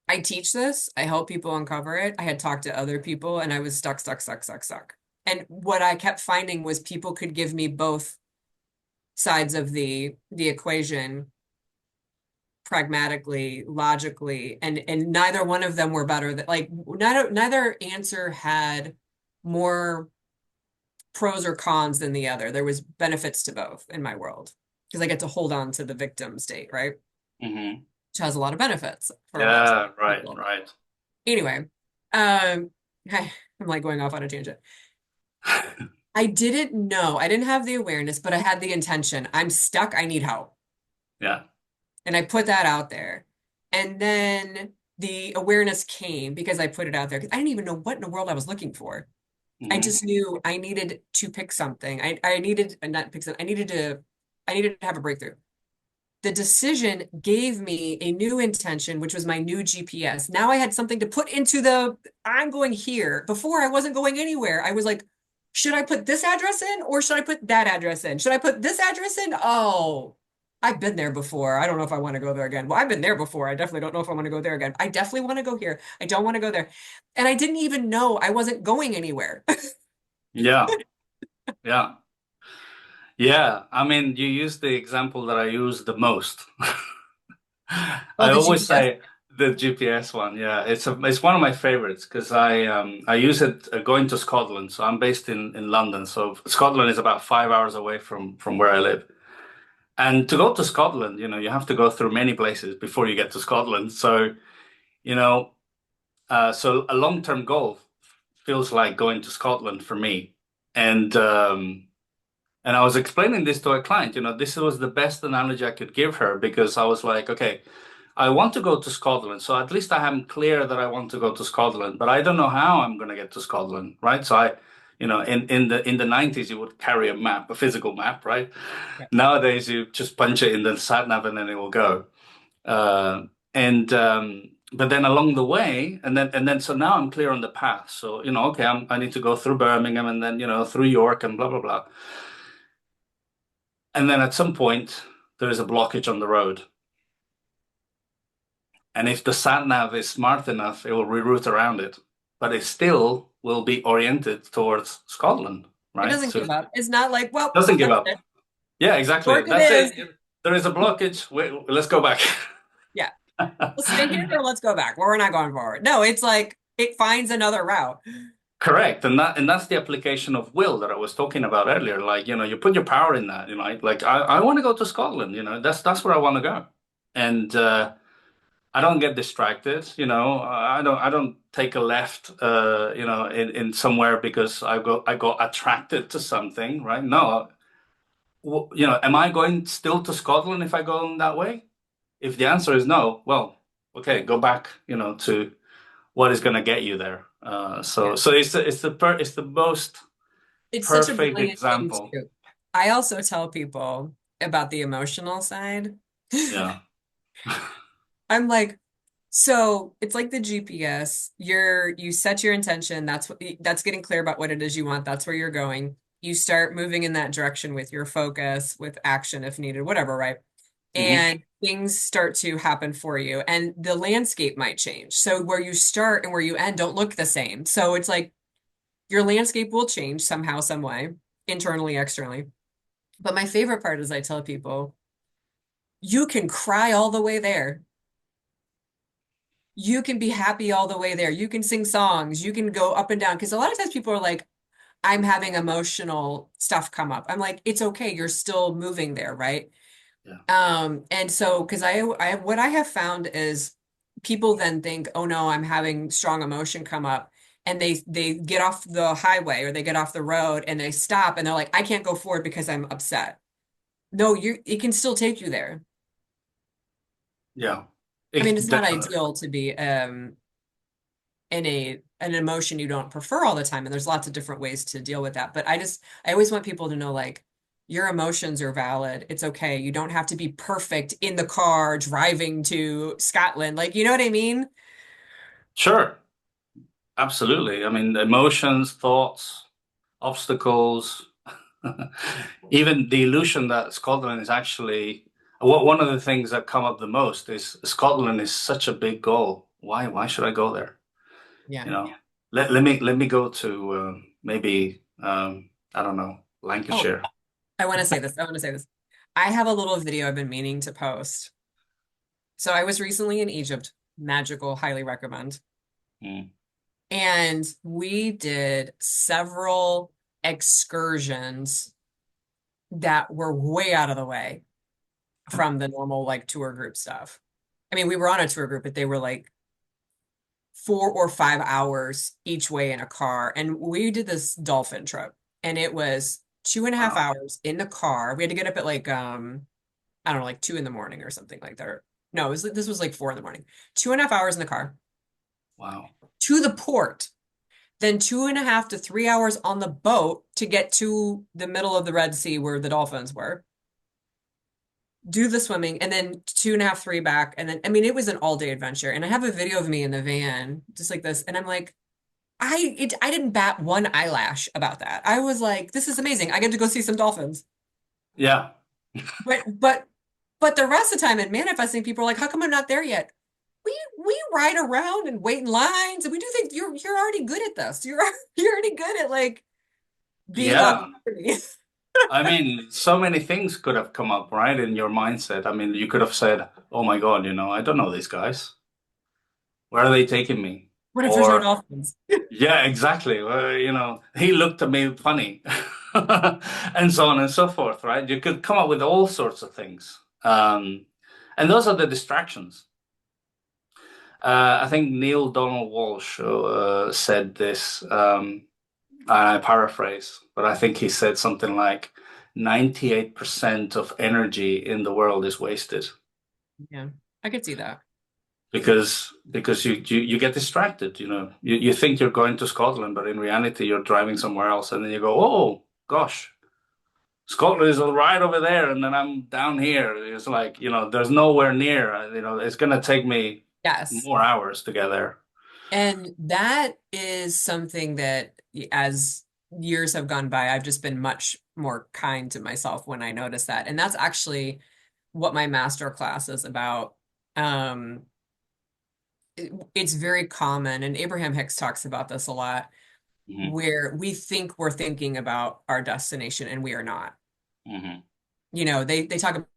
I teach this, I help people uncover it. I had talked to other people and I was stuck, stuck, stuck, stuck, stuck. And what I kept finding was people could give me both sides of the equation pragmatically, logically, and neither one of them were better that like neither answer had more pros or cons than the other. There was benefits to both in my world because I get to hold on to the victim state, right? Hmm. Which has a lot of benefits for most Yeah, right, people. right. Anyway, I'm like going off on a tangent. I didn't know, I didn't have the awareness, but I had the intention. I'm stuck, I need help. Yeah. And I put that out there. And then the awareness came because I put it out there because I didn't even know what in the world I was looking for. I Hmm. just knew I needed to pick something. I needed not pick something. I needed to have a breakthrough. The decision gave me a new intention, which was my new GPS. Now I had something to put into I'm going here. Before I wasn't going anywhere. I was like, should I put this address in or should I put that address in? Should I put this address in? Oh, I've been there before. I don't know if I want to go there again. Well, I've been there before. I definitely don't know if I want to go there again. I definitely want to go here. I don't want to go there. And I didn't even know I wasn't going anywhere. Yeah, yeah, yeah. I mean, you use the example that I use the most. Oh, I the always GPS. say The GPS one, yeah, it's one of my favorites because I use it going to Scotland. So I'm based in London, so Scotland is about 5 hours away from where I live. And to go to Scotland, you have to go through many places before you get to Scotland. So you know, so a long-term goal feels like going to Scotland for me. And and I was explaining this to a client. This was the best analogy I could give her because I was like, okay, I want to go to Scotland. So at least I am clear that I want to go to Scotland, but I don't know how I'm going to get to Scotland, right? So in the 90s, you would carry a map, a physical map, right? Yeah. Nowadays, you just punch it in the sat nav and then it will go. And But then along the way, and then so now I'm clear on the path. So okay, I need to go through Birmingham and then through York and blah blah blah. And then at some point, there is a blockage on the road. And if the sat nav is smart enough, it will reroute around it. But it still will be oriented towards Scotland, It right? doesn't So give it up. It's not like, well, doesn't give that's up. it. Yeah, exactly. York it That's is. it. There is a blockage. Wait, let's go back. Yeah. Let's stay here or let's go back. Well, we're not going forward. No, it's like it finds another route. Correct. And that's the application of will that I was talking about earlier. Like, you put your power in that, like I want to go to Scotland, that's where I want to go. And I don't get distracted, I don't take a left, in somewhere because I got attracted to something, right? No, am I going still to Scotland if I go in that way? If the answer is no, well, okay, go back, to what is going to get you there. So Yeah. so it's the most It's such a perfect brilliant thing example. too. I also tell people about the emotional side. Yeah. I'm like, so it's like the GPS. You set your intention. That's getting clear about what it is you want. That's where you're going. You start moving in that direction with your focus, with action if needed, whatever, right? Hmm. And things start to happen for you. And the landscape might change. So where you start and where you end don't look the same. So it's like your landscape will change somehow, some way, internally, externally. But my favorite part is I tell people, you can cry all the way there. You can be happy all the way there. You can sing songs. You can go up and down. Because a lot of times people are like, I'm having emotional stuff come up. I'm like, it's okay. You're still moving there, right? Yeah. And so, because what I have found is people then think, oh no, I'm having strong emotion come up. And they get off the highway or they get off the road and they stop and they're like, I can't go forward because I'm upset. No, it can still take you there. Yeah. I mean, it's not Definitely. ideal to be in an emotion you don't prefer all the time, and there's lots of different ways to deal with that. But I always want people to know like your emotions are valid. It's okay. You don't have to be perfect in the car driving to Scotland. Like, you know what I mean? Sure. Absolutely. I mean, emotions, thoughts, obstacles, even the illusion that Scotland is actually one of the things that come up the most is Scotland is such a big goal. Why should I go there? Yeah. You know, let me go to maybe I don't know, Oh, Lancashire. I want to say this. I want to say this. I have a little video I've been meaning to post. So I was recently in Egypt. Magical, highly recommend. Mm. And we did several excursions that were way out of the way from the normal like tour group stuff. I mean, we were on a tour group, but they were like 4 or 5 hours each way in a car. And we did this dolphin trip, and it was 2.5 Wow. hours in the car. We had to get up at like I don't know, like 2 in the morning or something like that. No, this was like 4 in the morning. 2.5 hours in the car Wow. to the port, then 2.5 to 3 hours on the boat to get to the middle of the Red Sea where the dolphins were, do the swimming, and then 2.5, three back. And then, I mean, it was an all day adventure. And I have a video of me in the van, just like this. And I'm like, I didn't bat one eyelash about that. I was like, this is amazing. I get to go see some dolphins. Yeah. But, but, but the rest of the time in manifesting, people are like, how come I'm not there yet? We ride around and wait in lines, and we do things. You're already good at this. You're already good at like being on Yeah. property. I mean, so many things could have come up, right, in your mindset. I mean, you could have said, "Oh my God, I don't know these guys." Where are they taking me? What if there's no Or dolphins? yeah, exactly. Well, he looked at me funny, and so on and so forth, right? You could come up with all sorts of things. And those are the distractions. I think Neil Donald Walsh said this, and I paraphrase, but I think he said something like 98% of energy in the world is wasted Yeah, I could see that. because you get distracted. You think you're going to Scotland, but in reality you're driving somewhere else, and then you go, oh gosh, Scotland is right over there, and then I'm down here. It's like, there's nowhere near. It's gonna take me Yes. more hours to get there. And that is something that as years have gone by, I've just been much more kind to myself when I notice that. And that's actually what my master class is about. Um, it's very common, and Abraham Hicks talks about this a lot, Hmm. where we think we're thinking about our destination and we are not. Hmm. They talk about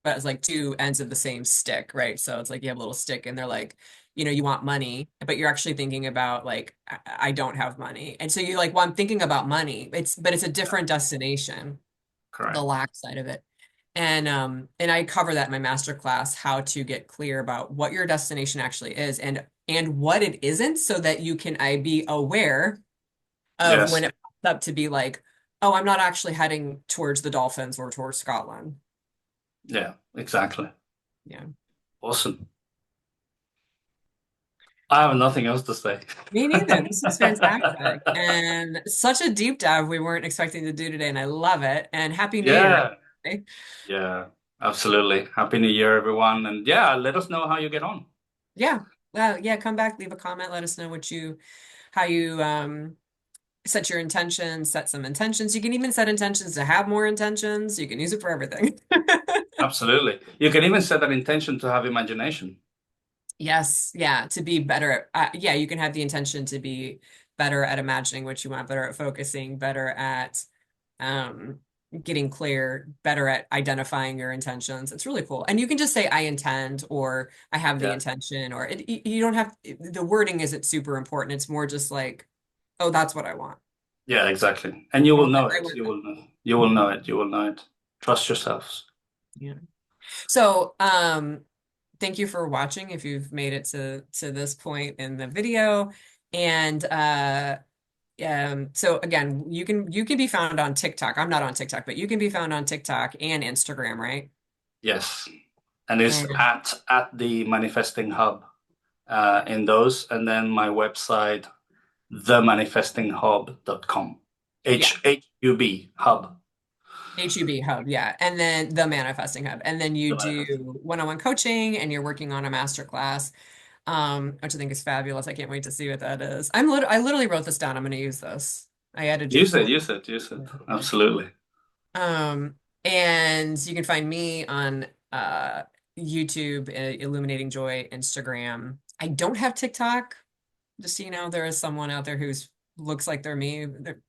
it as like two ends of the same stick, right? So it's like you have a little stick and they're like, you want money, but you're actually thinking about like, I don't have money. And so you're like, well, I'm thinking about money. But it's a different destination, the Correct. lack side of it. And I cover that in my master class, how to get clear about what your destination actually is and what it isn't, so that you can be aware of Yes. when it pops up to be like, oh, I'm not actually heading towards the Dolphins or towards Scotland. Yeah, exactly. Yeah. Awesome. I have nothing else to say. Me neither. This was fantastic. And such a deep dive we weren't expecting to do today, and I love it. And Happy New Year, Yeah, everybody. yeah, absolutely. Happy New Year, everyone. And yeah, let us know how you get on. Yeah. Well, yeah, come back, leave a comment, let us know how you set your intentions, set some intentions. You can even set intentions to have more intentions. You can use it for everything. Absolutely. You can even set an intention to have imagination. Yes, yeah, to be better at, yeah, you can have the intention to be better at imagining what you want, better at focusing, better at um getting clear, better at identifying your intentions. It's really cool. And you can just say I intend or I have the Yeah. intention or you don't have the wording isn't super important. It's more just like, oh, that's what I want. Yeah, exactly. And you I will want that. know I it. want You that. will know. You will know it. You will know it. Trust yourselves. Yeah. So, thank you for watching if you've made it to this point in the video. And so again, you can be found on TikTok. I'm not on TikTok, but you can be found on TikTok and Instagram, right? Yes. And it's And at the Manifesting Hub in those. And then my website, themanifestinghub.com. yeah, HUB hub. HUB Hub, yeah. And then the Manifesting Hub. And then you The do manifesting. one-on-one coaching and you're working on a master class, which I think is fabulous. I can't wait to see what that is. I literally wrote this down. I'm going to use this. I added you Use to it, my use it, use it. Absolutely. Um, and you can find me on YouTube, Illuminating Joy, Instagram. I don't have TikTok. Just so you know, there is someone out there who's looks like they're me. They're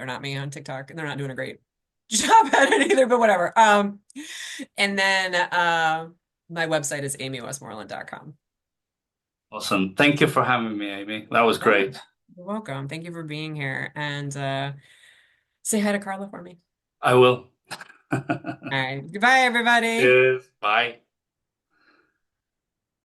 not me on TikTok, and they're not doing a great job at it either, but whatever. And then my website is amywestmoreland.com. Awesome. Thank you for having me, Amy. That was Yeah, great. you're welcome. Thank you for being here. And say hi to Carla for me. I will. All right. Goodbye, everybody. Cheers. Bye.